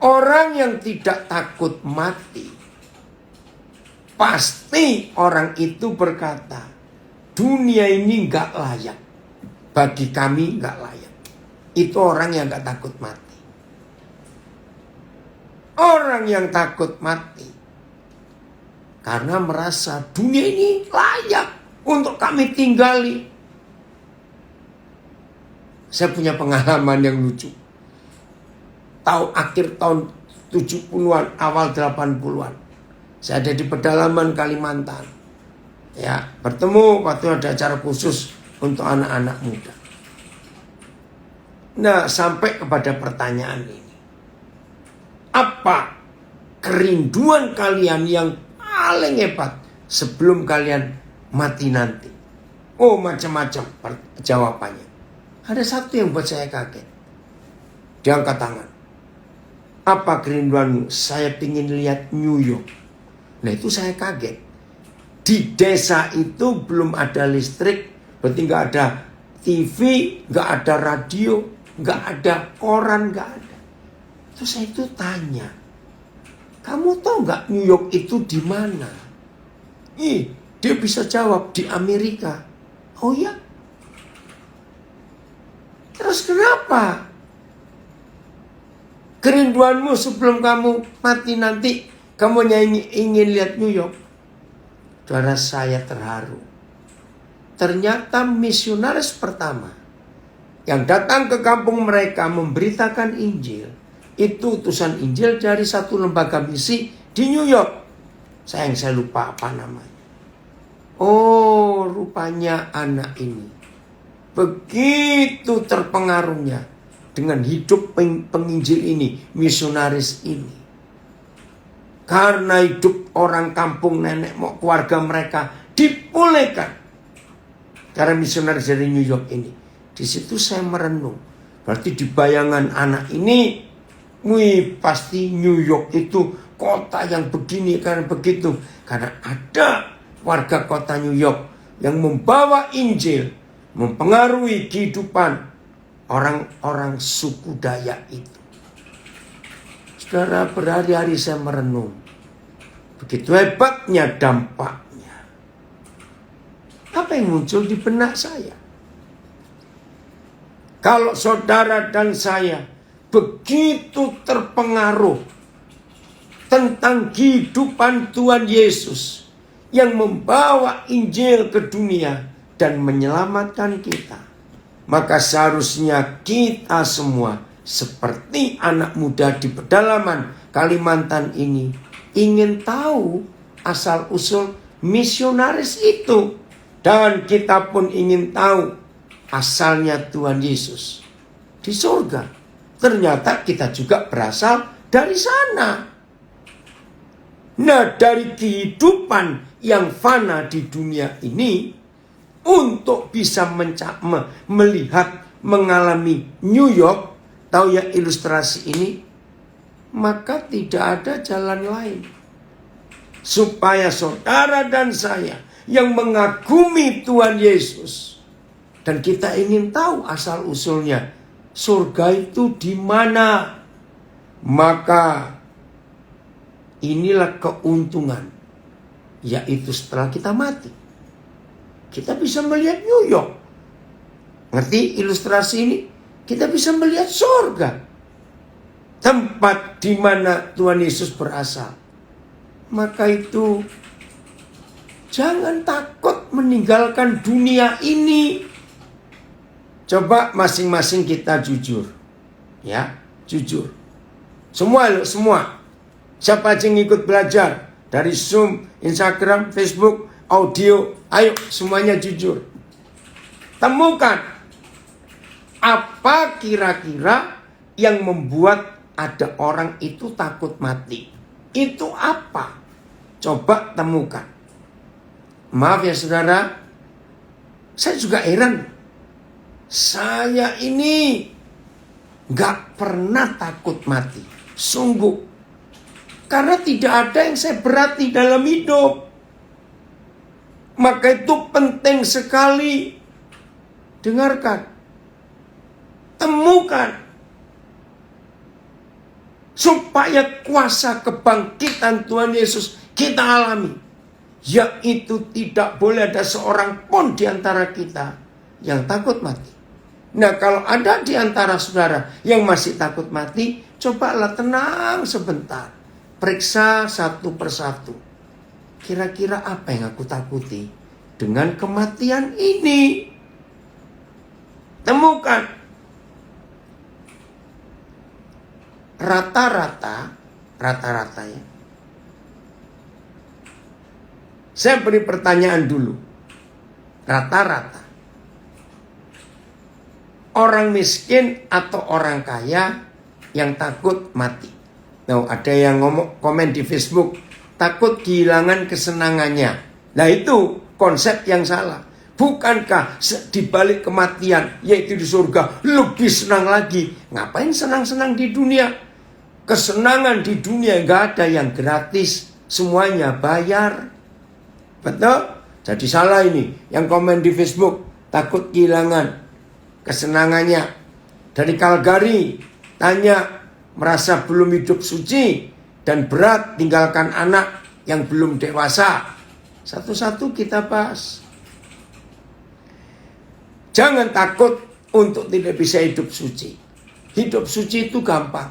Orang yang tidak takut mati, pasti orang itu berkata, dunia ini gak layak. Bagi kami gak layak. Itu orang yang gak takut mati. Orang yang takut mati karena merasa dunia ini layak untuk kami tinggali. Saya punya pengalaman yang lucu. Akhir tahun 70-an, awal 80-an. Saya ada di pedalaman Kalimantan. Ya, bertemu waktu ada acara khusus untuk anak-anak muda. Nah, sampai kepada pertanyaan ini. Apa kerinduan kalian yang paling hebat sebelum kalian mati nanti? Oh, macam-macam jawabannya. Ada satu yang buat saya kaget. Dia angkat tangan. Apa kerinduanmu? Saya ingin lihat New York. Nah, itu saya kaget. Di desa itu belum ada listrik, berarti nggak ada TV, nggak ada radio, nggak ada koran, nggak ada. Terus saya itu tanya, kamu tahu nggak New York itu di mana? Dia bisa jawab di Amerika. Oh ya? Terus kenapa? Kerinduanmu sebelum kamu mati nanti, kamu ingin lihat New York. Saudara, saya terharu. Ternyata misionaris pertama yang datang ke kampung mereka memberitakan Injil, itu utusan Injil dari satu lembaga misi di New York. Saya lupa apa namanya. Oh, rupanya anak ini begitu terpengaruhnya dengan hidup penginjil ini, misionaris ini. Karena hidup orang kampung, nenek moyang keluarga mereka dipulihkan karena misionaris dari New York ini. Di situ saya merenung. Berarti di bayangan anak ini, pasti New York itu kota yang begini karena begitu. Karena ada warga kota New York yang membawa Injil, mempengaruhi kehidupan orang-orang suku Dayak itu. Saudara, berhari-hari saya merenung. Begitu hebatnya dampaknya. Apa yang muncul di benak saya? Kalau saudara dan saya begitu terpengaruh tentang kehidupan Tuhan Yesus yang membawa Injil ke dunia dan menyelamatkan kita, maka seharusnya kita semua seperti anak muda di pedalaman Kalimantan ini ingin tahu asal-usul misionaris itu. Dan kita pun ingin tahu asalnya Tuhan Yesus di surga. Ternyata kita juga berasal dari sana. Nah, dari kehidupan yang fana di dunia ini, untuk bisa melihat, mengalami New York, tahu ya ilustrasi ini, maka tidak ada jalan lain. Supaya saudara dan saya yang mengagumi Tuhan Yesus, dan kita ingin tahu asal-usulnya, surga itu di mana, maka inilah keuntungan, yaitu setelah kita mati, kita bisa melihat New York. Ngerti ilustrasi ini? Kita bisa melihat surga, tempat di mana Tuhan Yesus berasal. Maka itu jangan takut meninggalkan dunia ini. Coba masing-masing kita jujur. Ya, jujur. Semua. Siapa aja yang ikut belajar dari Zoom, Instagram, Facebook, audio, ayo semuanya jujur. Temukan apa kira-kira yang membuat ada orang itu takut mati. Itu apa? Coba temukan. Maaf ya saudara, saya juga heran. Saya ini gak pernah takut mati. Sungguh. Karena tidak ada yang saya berati dalam hidup. Maka itu penting sekali. Dengarkan. Temukan. Supaya kuasa kebangkitan Tuhan Yesus kita alami. Yaitu tidak boleh ada seorang pun di antara kita yang takut mati. Nah, kalau ada di antara saudara yang masih takut mati, cobalah tenang sebentar. Periksa satu persatu. Kira-kira apa yang aku takuti dengan kematian ini? Temukan. Rata-rata ya. Saya beri pertanyaan dulu. Rata-rata. Orang miskin atau orang kaya yang takut mati. Nah, ada yang komen di Facebook, takut kehilangan kesenangannya. Nah, itu konsep yang salah. Bukankah di balik kematian, yaitu di surga, lebih senang lagi? Ngapain senang-senang di dunia? Kesenangan di dunia gak ada yang gratis, semuanya bayar. Betul? Jadi salah ini. Yang komen di Facebook, takut kehilangan kesenangannya. Dari Calgary, tanya, merasa belum hidup suci dan berat tinggalkan anak yang belum dewasa. Satu-satu kita bahas. Jangan takut untuk tidak bisa hidup suci. Hidup suci itu gampang.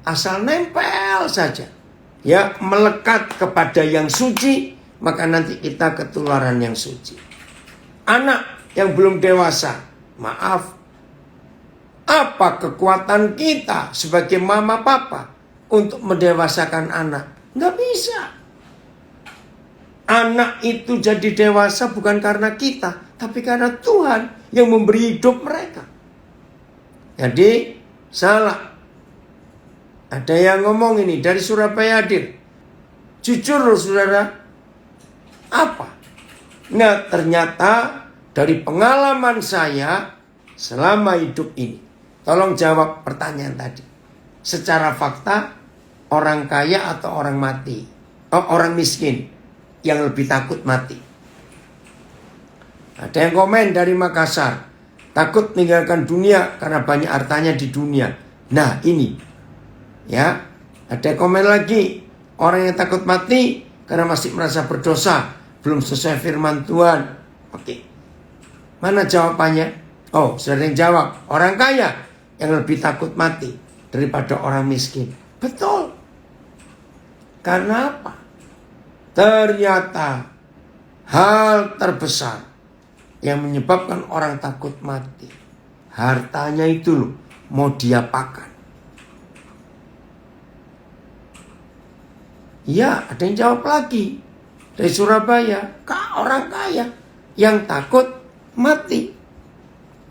Asal nempel saja. Ya, melekat kepada yang suci, maka nanti kita ketularan yang suci. Anak yang belum dewasa, maaf. Apa kekuatan kita sebagai mama papa untuk mendewasakan anak? Nggak bisa. Anak itu jadi dewasa bukan karena kita, tapi karena Tuhan yang memberi hidup mereka. Jadi salah. Ada yang ngomong ini dari Surabaya hadir. Jujur loh saudara. Apa? Nah, ternyata dari pengalaman saya selama hidup ini. Tolong jawab pertanyaan tadi. Secara fakta, orang kaya atau orang mati? Orang miskin yang lebih takut mati. Ada yang komen dari Makassar. Takut meninggalkan dunia karena banyak hartanya di dunia. Nah, ini. Ya, ada komen lagi. Orang yang takut mati karena masih merasa berdosa, belum sesuai firman Tuhan. Oke. Mana jawabannya? Oh, sudah ada yang jawab. Orang kaya yang lebih takut mati. daripada orang miskin. Betul. Karena apa? Ternyata hal terbesar yang menyebabkan orang takut mati, hartanya itu loh mau diapakan. Ya, ada yang jawab lagi dari Surabaya, orang kaya yang takut mati.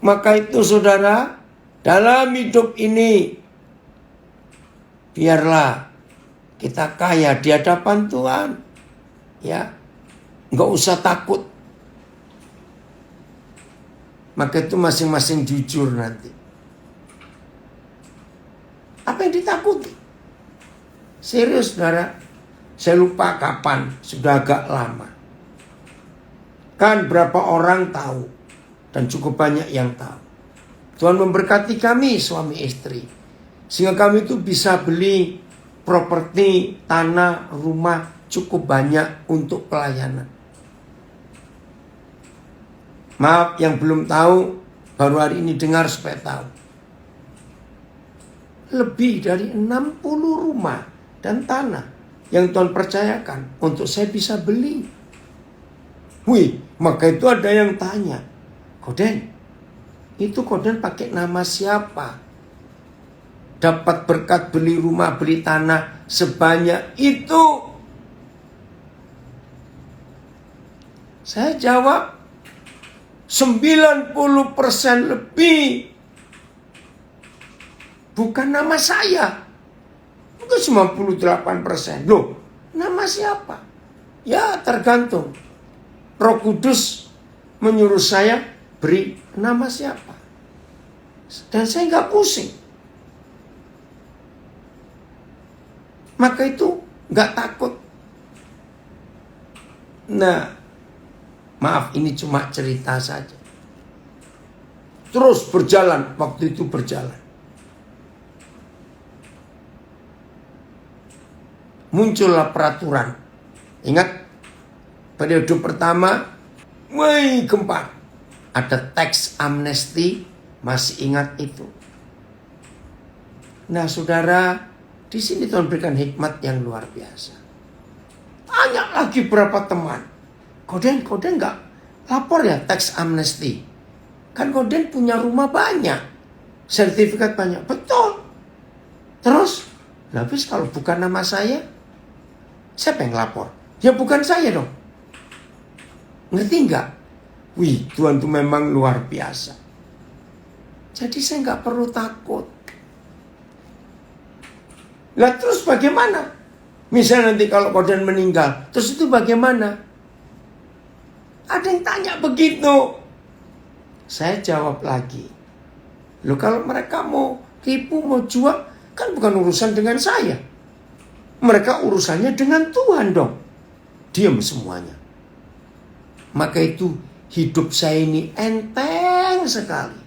Maka itu saudara, dalam hidup ini biarlah kita kaya di hadapan Tuhan. Ya, nggak usah takut. Maka itu masing-masing jujur nanti. Apa yang ditakuti? Serius saudara, saya lupa kapan, sudah agak lama. Kan berapa orang tahu, dan cukup banyak yang tahu. Tuhan memberkati kami suami istri, sehingga kami itu bisa beli properti, tanah, rumah cukup banyak untuk pelayanan. Maaf yang belum tahu, baru hari ini dengar supaya tahu. Lebih dari 60 rumah dan tanah yang Tuhan percayakan untuk saya bisa beli. Wih, maka itu ada yang tanya, Koden, itu Koden pakai nama siapa? Dapat berkat beli rumah, beli tanah sebanyak itu. Saya jawab, 90% lebih bukan nama saya. Mungkin 98%. Loh, nama siapa? Ya tergantung. Roh Kudus menyuruh saya beri nama siapa. Dan saya nggak pusing. Maka itu nggak takut. Nah, maaf ini cuma cerita saja. Terus berjalan, waktu itu berjalan. Muncullah peraturan. Ingat, periode pertama, gempar. Ada tax amnesty, masih ingat itu. Nah saudara, di sini Tuhan berikan hikmat yang luar biasa. Tanya lagi berapa teman. Koden nggak lapor ya tax amnesty? Kan Koden punya rumah banyak, sertifikat banyak. Betul. Terus, habis kalau bukan nama saya, siapa yang lapor? Ya bukan saya dong. Ngerti nggak? Wih, Tuhan itu memang luar biasa. Jadi saya nggak perlu takut. Lah terus bagaimana? Misalnya nanti kalau Koden meninggal, terus itu bagaimana? Ada yang tanya begitu. Saya jawab lagi. Loh kalau mereka mau tipu, mau jual, kan bukan urusan dengan saya. Mereka urusannya dengan Tuhan dong. Diam semuanya. Maka itu hidup saya ini enteng sekali.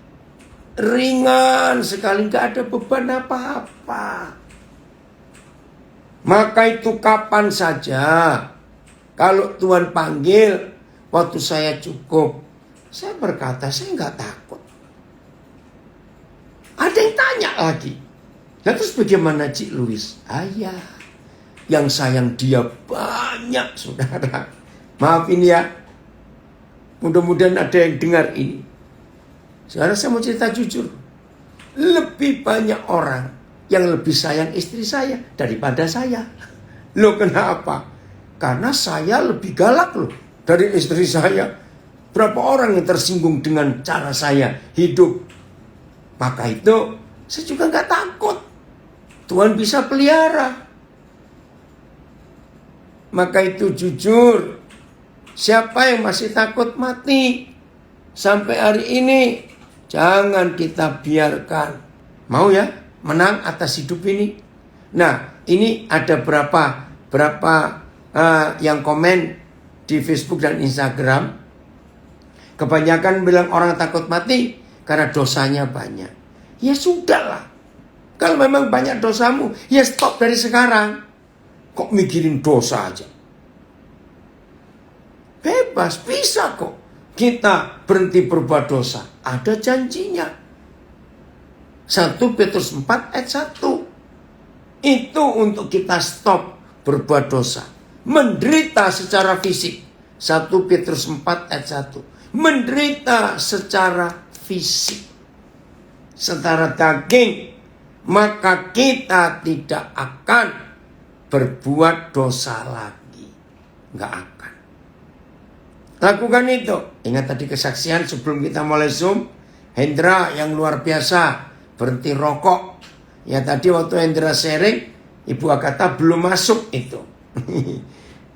Ringan sekali, gak ada beban apa-apa. Maka itu kapan saja, kalau Tuhan panggil, waktu saya cukup, saya berkata, saya gak takut. Ada yang tanya lagi. Nah terus bagaimana Cik Louis? Ayah, yang sayang dia banyak saudara. Maaf ini ya, mudah-mudahan ada yang dengar ini. Saudara, saya mau cerita jujur. Lebih banyak orang yang lebih sayang istri saya daripada saya. Loh kenapa? Karena saya lebih galak loh dari istri saya. Berapa orang yang tersinggung dengan cara saya hidup. Maka itu saya juga gak takut. Tuhan bisa pelihara. Maka itu jujur, siapa yang masih takut mati sampai hari ini, jangan kita biarkan. Mau ya menang atas hidup ini? Nah, ini ada berapa yang komen di Facebook dan Instagram. Kebanyakan bilang orang takut mati karena dosanya banyak. Ya sudahlah. Kalau memang banyak dosamu, ya stop dari sekarang. Kok mikirin dosa aja? Bebas, bisa kok kita berhenti berbuat dosa. Ada janjinya. 1 Petrus 4 ayat 1. Itu untuk kita stop berbuat dosa. Menderita secara fisik. 1 Petrus 4 ayat 1. Menderita secara fisik. Secara daging. Maka kita tidak akan berbuat dosa lagi. Nggak akan. Lakukan itu. Ingat tadi kesaksian sebelum kita mulai Zoom. Hendra yang luar biasa. Berhenti rokok. Ya tadi waktu Hendra sharing. Ibu Agatha belum masuk itu.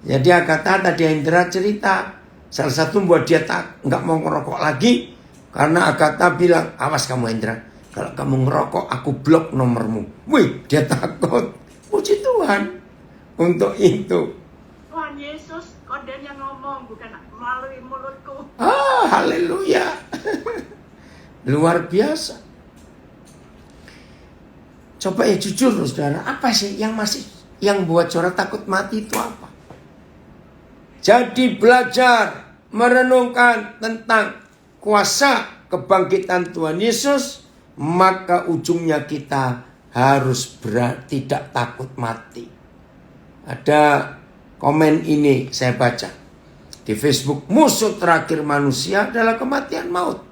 Jadi Agatha tadi Hendra cerita. Salah satu buat dia nggak mau ngerokok lagi. Karena Agatha bilang, awas kamu Hendra. Kalau kamu ngerokok aku blok nomormu. Wih dia takut. Puji Tuhan. Untuk itu. Tuhan Yesus korden yang ngomong bukan melalui mulutku. Haleluya. Luar biasa. Coba ya jujur saudara, apa sih yang buat saudara takut mati itu apa? Jadi belajar merenungkan tentang kuasa kebangkitan Tuhan Yesus, maka ujungnya kita harus tidak takut mati. Ada komen ini saya baca di Facebook, musuh terakhir manusia adalah kematian maut.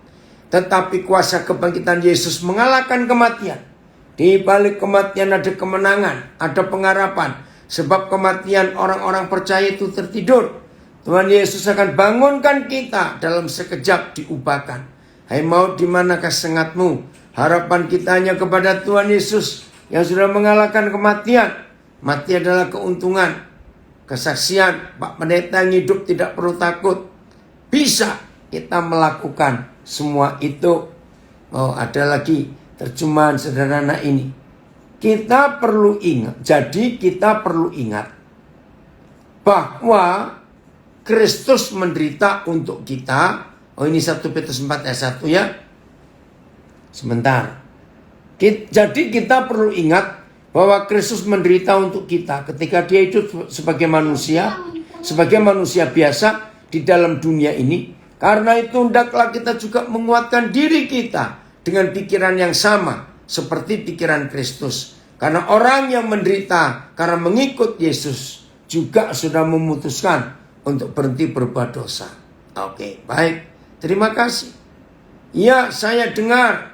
Tetapi kuasa kebangkitan Yesus mengalahkan kematian. Di balik kematian ada kemenangan, ada pengharapan. Sebab kematian orang-orang percaya itu tertidur. Tuhan Yesus akan bangunkan kita dalam sekejap diubahkan. Hai maut, di manakah sengatmu? Harapan kita hanya kepada Tuhan Yesus yang sudah mengalahkan kematian. Mati adalah keuntungan. Kesaksian, Pak Pendeta yang hidup tidak perlu takut. Bisa kita melakukan semua itu. Oh, ada lagi terjemahan sederhana ini. Kita perlu ingat. Jadi kita perlu ingat bahwa Kristus menderita untuk kita. Oh ini 1 Petrus 4 ayat 1 ya. Sebentar. Jadi kita perlu ingat bahwa Kristus menderita untuk kita ketika dia hidup sebagai manusia biasa di dalam dunia ini. Karena itu hendaklah kita juga menguatkan diri kita dengan pikiran yang sama seperti pikiran Kristus. Karena orang yang menderita karena mengikut Yesus juga sudah memutuskan untuk berhenti berbuat dosa. Oke, baik. Terima kasih. Ya, saya dengar.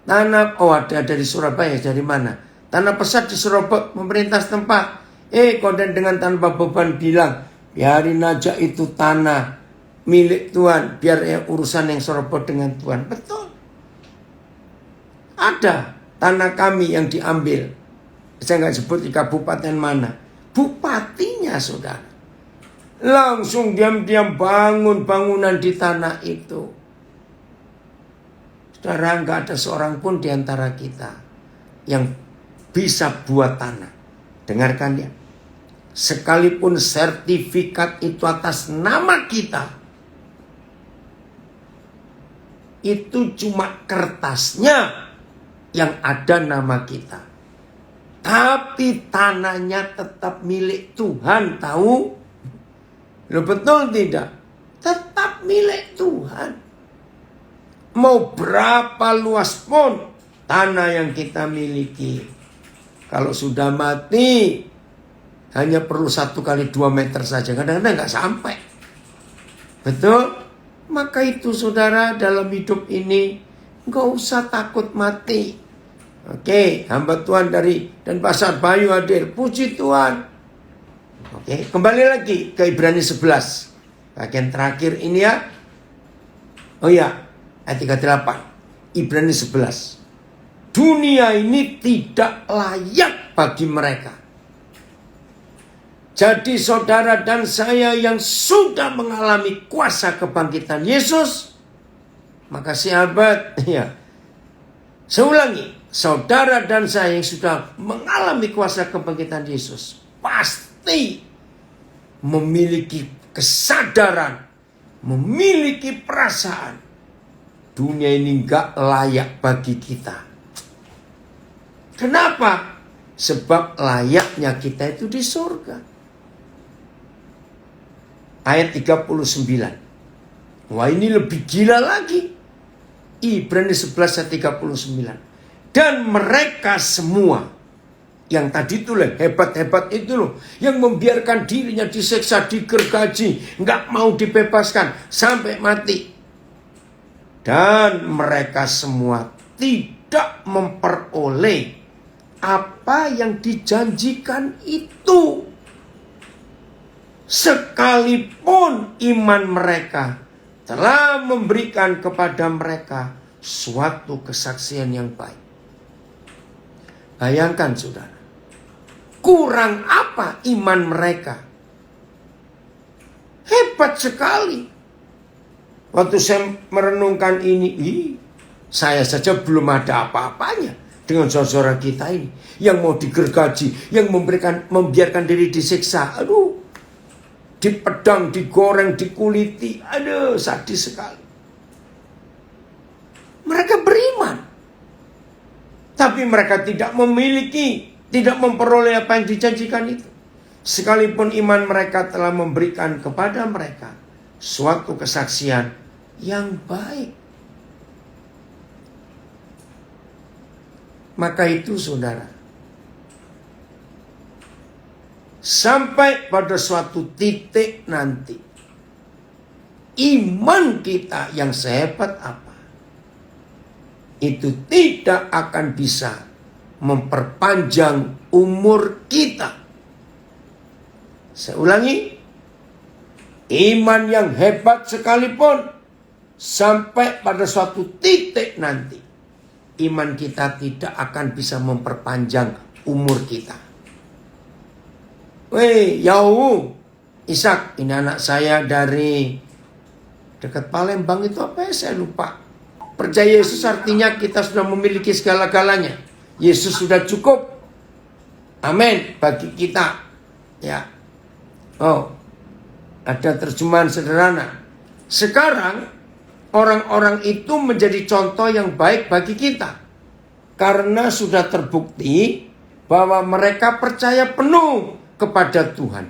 Tanah, ada dari Surabaya, dari mana? Tanah Pesat di Surabaya, pemerintah setempat. Kodan dengan tanpa beban bilang, biarin aja itu tanah milik Tuhan, biar urusan yang serobot dengan Tuhan. Betul. Ada tanah kami yang diambil. Saya nggak sebut di kabupaten mana. Bupatinya saudara. Langsung diam-diam bangun bangunan di tanah itu. Saudara, nggak ada seorang pun di antara kita yang bisa buat tanah. Dengarkan ya. Sekalipun sertifikat itu atas nama kita, itu cuma kertasnya yang ada nama kita. Tapi tanahnya tetap milik Tuhan, tahu? Loh betul tidak? Tetap milik Tuhan. Mau berapa luas pun tanah yang kita miliki. Kalau sudah mati, hanya perlu 1 kali 2 meter saja. Kadang-kadang nggak sampai. Betul? Maka itu saudara dalam hidup ini nggak usah takut mati. Oke, hamba Tuhan dari Denpasar Bayu hadir. Puji Tuhan. Oke, kembali lagi ke Ibrani 11. Bagian terakhir ini ya. Oh ya, ayat 38. Ibrani 11. Dunia ini tidak layak bagi mereka. Jadi saudara dan saya yang sudah mengalami kuasa kebangkitan Yesus, maka sahabat, ya, saya ulangi, saudara dan saya yang sudah mengalami kuasa kebangkitan Yesus, pasti memiliki kesadaran, memiliki perasaan, dunia ini gak layak bagi kita. Kenapa? Sebab layaknya kita itu di surga. Ayat 39. Wah, ini lebih gila lagi. Ibrani 11 ayat 39. Dan mereka semua, yang tadi itu loh, hebat-hebat itu loh, yang membiarkan dirinya disiksa, digergaji, nggak mau dibebaskan sampai mati. Dan mereka semua tidak memperoleh apa yang dijanjikan itu. Sekalipun iman mereka telah memberikan kepada mereka suatu kesaksian yang baik. Bayangkan saudara, kurang apa iman mereka? Hebat sekali. Waktu saya merenungkan ini, saya saja belum ada apa-apanya dengan saudara kita ini yang mau digergaji, yang membiarkan diri disiksa. Aduh, dipedang, digoreng, dikuliti. Aduh, sadis sekali. Mereka beriman, tapi mereka tidak memiliki, tidak memperoleh apa yang dijanjikan itu. Sekalipun iman mereka telah memberikan kepada mereka suatu kesaksian yang baik. Maka itu saudara, sampai pada suatu titik nanti, iman kita yang sehebat apa, itu tidak akan bisa memperpanjang umur kita. Saya ulangi, iman yang hebat sekalipun, sampai pada suatu titik nanti, iman kita tidak akan bisa memperpanjang umur kita. Weh, Yau, Ishak, ini anak saya dari dekat Palembang itu apa ya, saya lupa. Percaya Yesus artinya kita sudah memiliki segala-galanya. Yesus sudah cukup. Amin bagi kita. Ya. Oh, ada terjemahan sederhana. Sekarang orang-orang itu menjadi contoh yang baik bagi kita. Karena sudah terbukti bahwa mereka percaya penuh kepada Tuhan.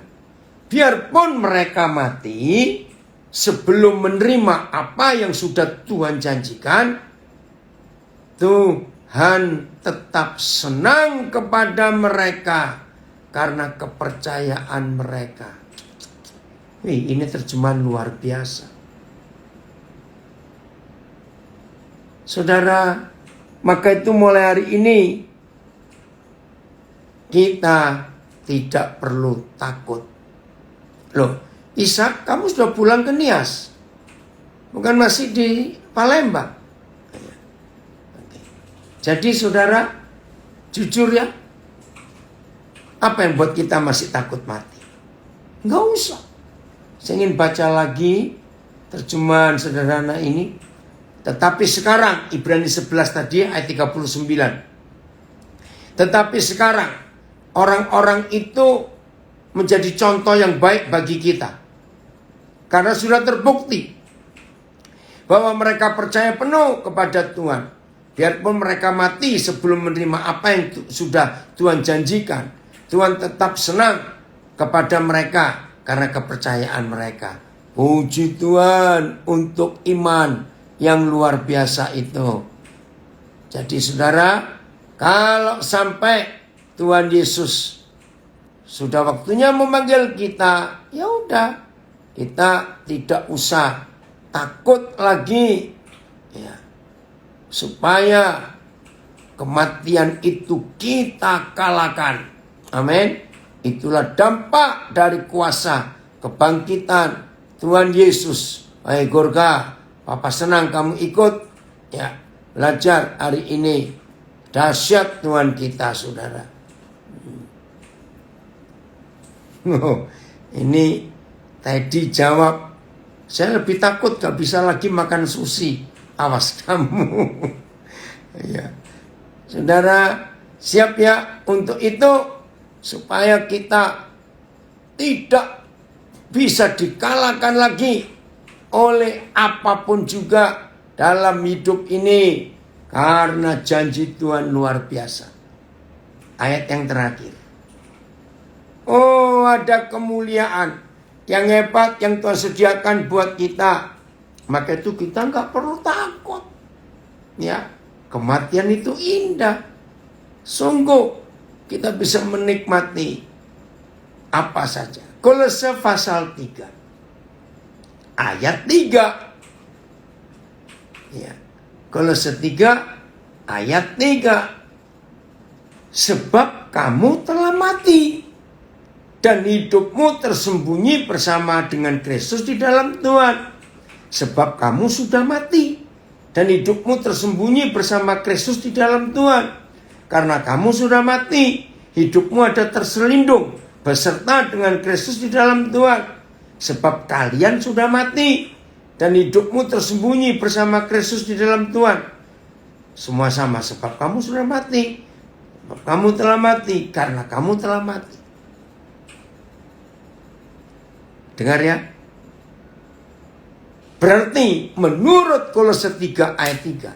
Biarpun mereka mati sebelum menerima apa yang sudah Tuhan janjikan, Tuhan tetap senang kepada mereka karena kepercayaan mereka. Wih, ini terjemahan luar biasa. Saudara, maka itu mulai hari ini kita tidak perlu takut. Loh, Ishak, kamu sudah pulang ke Nias? Bukan masih di Palembang? Jadi saudara, jujur ya, apa yang buat kita masih takut mati? Nggak usah. Saya ingin baca lagi terjemahan sederhana ini. Tetapi sekarang, Ibrani 11 tadi ayat 39. Tetapi sekarang, orang-orang itu menjadi contoh yang baik bagi kita. Karena sudah terbukti bahwa mereka percaya penuh kepada Tuhan. Biarpun mereka mati sebelum menerima apa yang sudah Tuhan janjikan, Tuhan tetap senang kepada mereka karena kepercayaan mereka. Puji Tuhan untuk iman yang luar biasa itu. Jadi saudara, kalau sampai Tuhan Yesus sudah waktunya memanggil kita, ya udah, kita tidak usah takut lagi, ya, supaya kematian itu kita kalahkan. Amin. Itulah dampak dari kuasa kebangkitan Tuhan Yesus. Hai Gorga, Papa senang kamu ikut, ya, belajar hari ini. Dahsyat Tuhan kita, saudara. Ini tadi jawab, saya lebih takut gak bisa lagi makan sushi. Awas kamu. Ya. Saudara, siap ya untuk itu, supaya kita tidak bisa dikalahkan lagi oleh apapun juga dalam hidup ini, karena janji Tuhan luar biasa. Ayat yang terakhir. Oh, ada kemuliaan yang hebat yang Tuhan sediakan buat kita. Maka itu kita nggak perlu takut. Ya, kematian itu indah. Sungguh kita bisa menikmati apa saja. Kolose pasal 3 ayat 3. Ya. Kolose 3 ayat 3. Sebab kamu telah mati dan hidupmu tersembunyi bersama dengan Kristus di dalam Tuhan. Sebab kamu sudah mati dan hidupmu tersembunyi bersama Kristus di dalam Tuhan. Karena kamu sudah mati, hidupmu ada terselindung beserta dengan Kristus di dalam Tuhan. Sebab kalian sudah mati dan hidupmu tersembunyi bersama Kristus di dalam Tuhan. Semua sama, sebab kamu sudah mati. Sebab kamu telah mati, karena kamu telah mati. Dengar ya. Berarti menurut Kolose 3 ayat 3.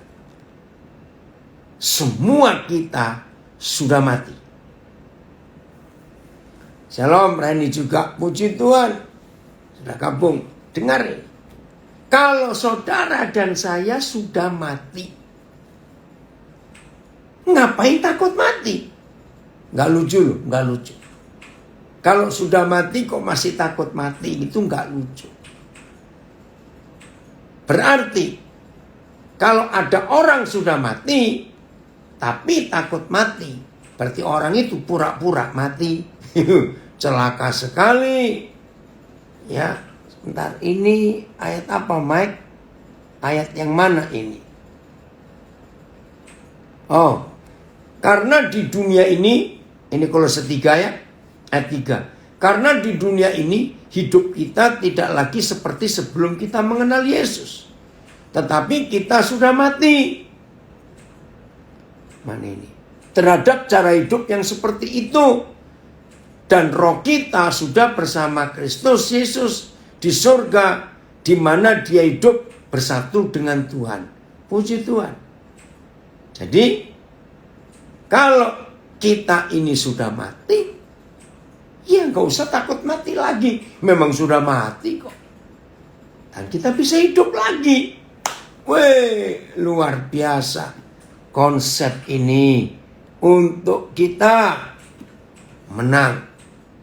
Semua kita sudah mati. Shalom, Rani juga. Puji Tuhan. Sudah gabung. Dengar ini. Kalau saudara dan saya sudah mati, ngapain takut mati? Gak lucu loh, gak lucu. Kalau sudah mati kok masih takut mati, itu gak lucu. Berarti kalau ada orang sudah mati tapi takut mati, berarti orang itu pura-pura mati. Celaka sekali. Ya, sebentar, ini ayat apa, Mike? Ayat yang mana ini? Oh, karena di dunia ini Kolose 3 ya, ayat 3. Karena di dunia ini hidup kita tidak lagi seperti sebelum kita mengenal Yesus. Tetapi kita sudah mati. Mana ini? Terhadap cara hidup yang seperti itu. Dan roh kita sudah bersama Kristus Yesus di surga, di mana dia hidup bersatu dengan Tuhan. Puji Tuhan. Jadi, kalau kita ini sudah mati, ya gak usah takut mati lagi. Memang sudah mati kok. Dan kita bisa hidup lagi. Weh, luar biasa konsep ini untuk kita menang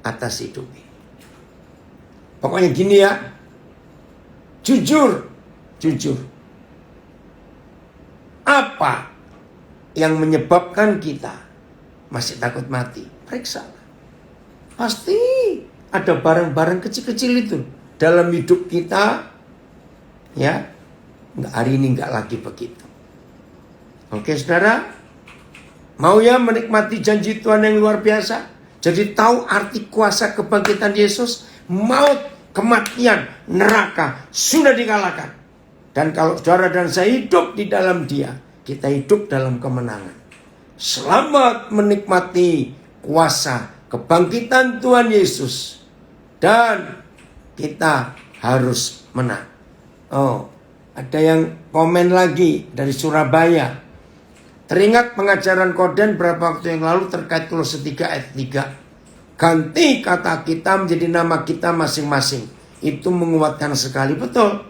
atas hidup ini. Pokoknya gini ya, jujur. Apa yang menyebabkan kita masih takut mati? Periksa. Pasti ada barang-barang kecil-kecil itu dalam hidup kita. Ya, hari ini nggak lagi begitu. Oke saudara, mau ya menikmati janji Tuhan yang luar biasa? Jadi tahu arti kuasa kebangkitan Yesus, maut, kematian, neraka sudah dikalahkan. Dan kalau saudara dan saya hidup di dalam Dia, kita hidup dalam kemenangan. Selamat menikmati kuasa kebangkitan Tuhan Yesus. Dan kita harus menang. Oh, ada yang komen lagi dari Surabaya. Teringat pengajaran Koden beberapa waktu yang lalu terkait Kolose 3 ayat 3. Ganti kata kita menjadi nama kita masing-masing. Itu menguatkan sekali, betul.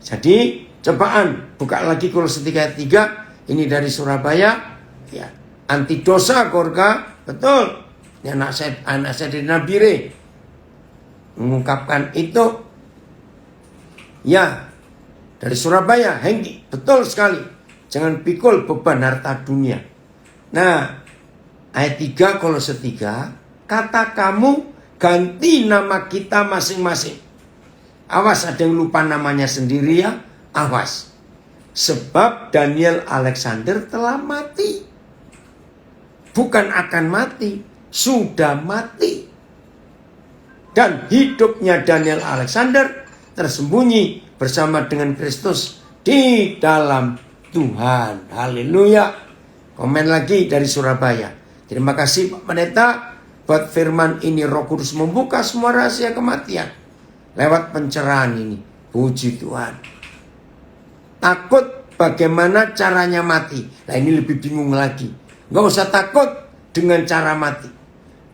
Jadi cobaan, buka lagi Kolose 3 ayat 3. Ini dari Surabaya. Ya, anti dosa Gorga, betul. Ini anak saya dari Nabire mengungkapkan itu. Ya, dari Surabaya, Hengki, betul sekali. Jangan pikul beban harta dunia. Nah, ayat 3 Kolose 3, kata kamu ganti nama kita masing-masing. Awas, ada yang lupa namanya sendiri ya. Awas. Sebab Daniel Alexander telah mati. Bukan akan mati, sudah mati. Dan hidupnya Daniel Alexander tersembunyi bersama dengan Kristus di dalam Tuhan. Haleluya. Komen lagi dari Surabaya. Terima kasih Pak Pendeta buat firman ini. Roh Kudus membuka semua rahasia kematian lewat pencerahan ini. Puji Tuhan. Takut bagaimana caranya mati. Nah ini lebih bingung lagi. Gak usah takut dengan cara mati.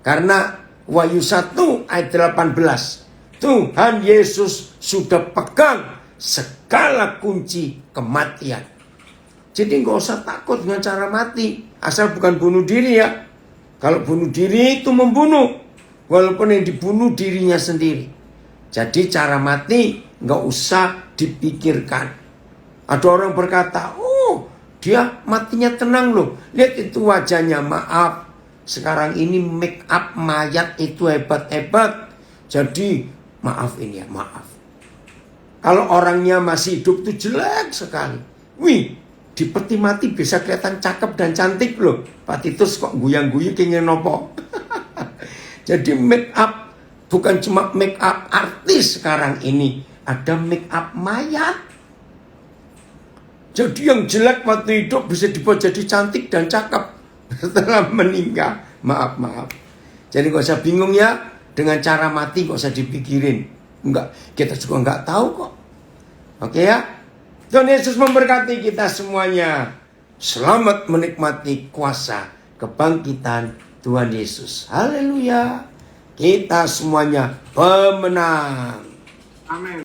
Karena Wahyu 1 ayat 18. Tuhan Yesus sudah pegang segala kunci kematian. Jadi nggak usah takut dengan cara mati. Asal bukan bunuh diri ya. Kalau bunuh diri itu membunuh. Walaupun yang dibunuh dirinya sendiri. Jadi cara mati nggak usah dipikirkan. Ada orang berkata, oh dia matinya tenang loh. Lihat itu wajahnya, maaf. Sekarang ini make up mayat itu hebat-hebat. Jadi maaf ini ya, maaf. Kalau orangnya masih hidup itu jelek sekali. Wih, di peti mati bisa kelihatan cakep dan cantik loh. Pak Titus kok guyang-guyu kenging nopo. Jadi make up bukan cuma make up artis sekarang ini. Ada make up mayat. Jadi yang jelek waktu hidup bisa dibuat jadi cantik dan cakep setelah meninggal. Maaf. Jadi gak usah bingung ya. Dengan cara mati gak usah dipikirin. Enggak, kita juga enggak tahu kok. Oke ya. Tuhan Yesus memberkati kita semuanya. Selamat menikmati kuasa kebangkitan Tuhan Yesus. Haleluya. Kita semuanya pemenang. Amin.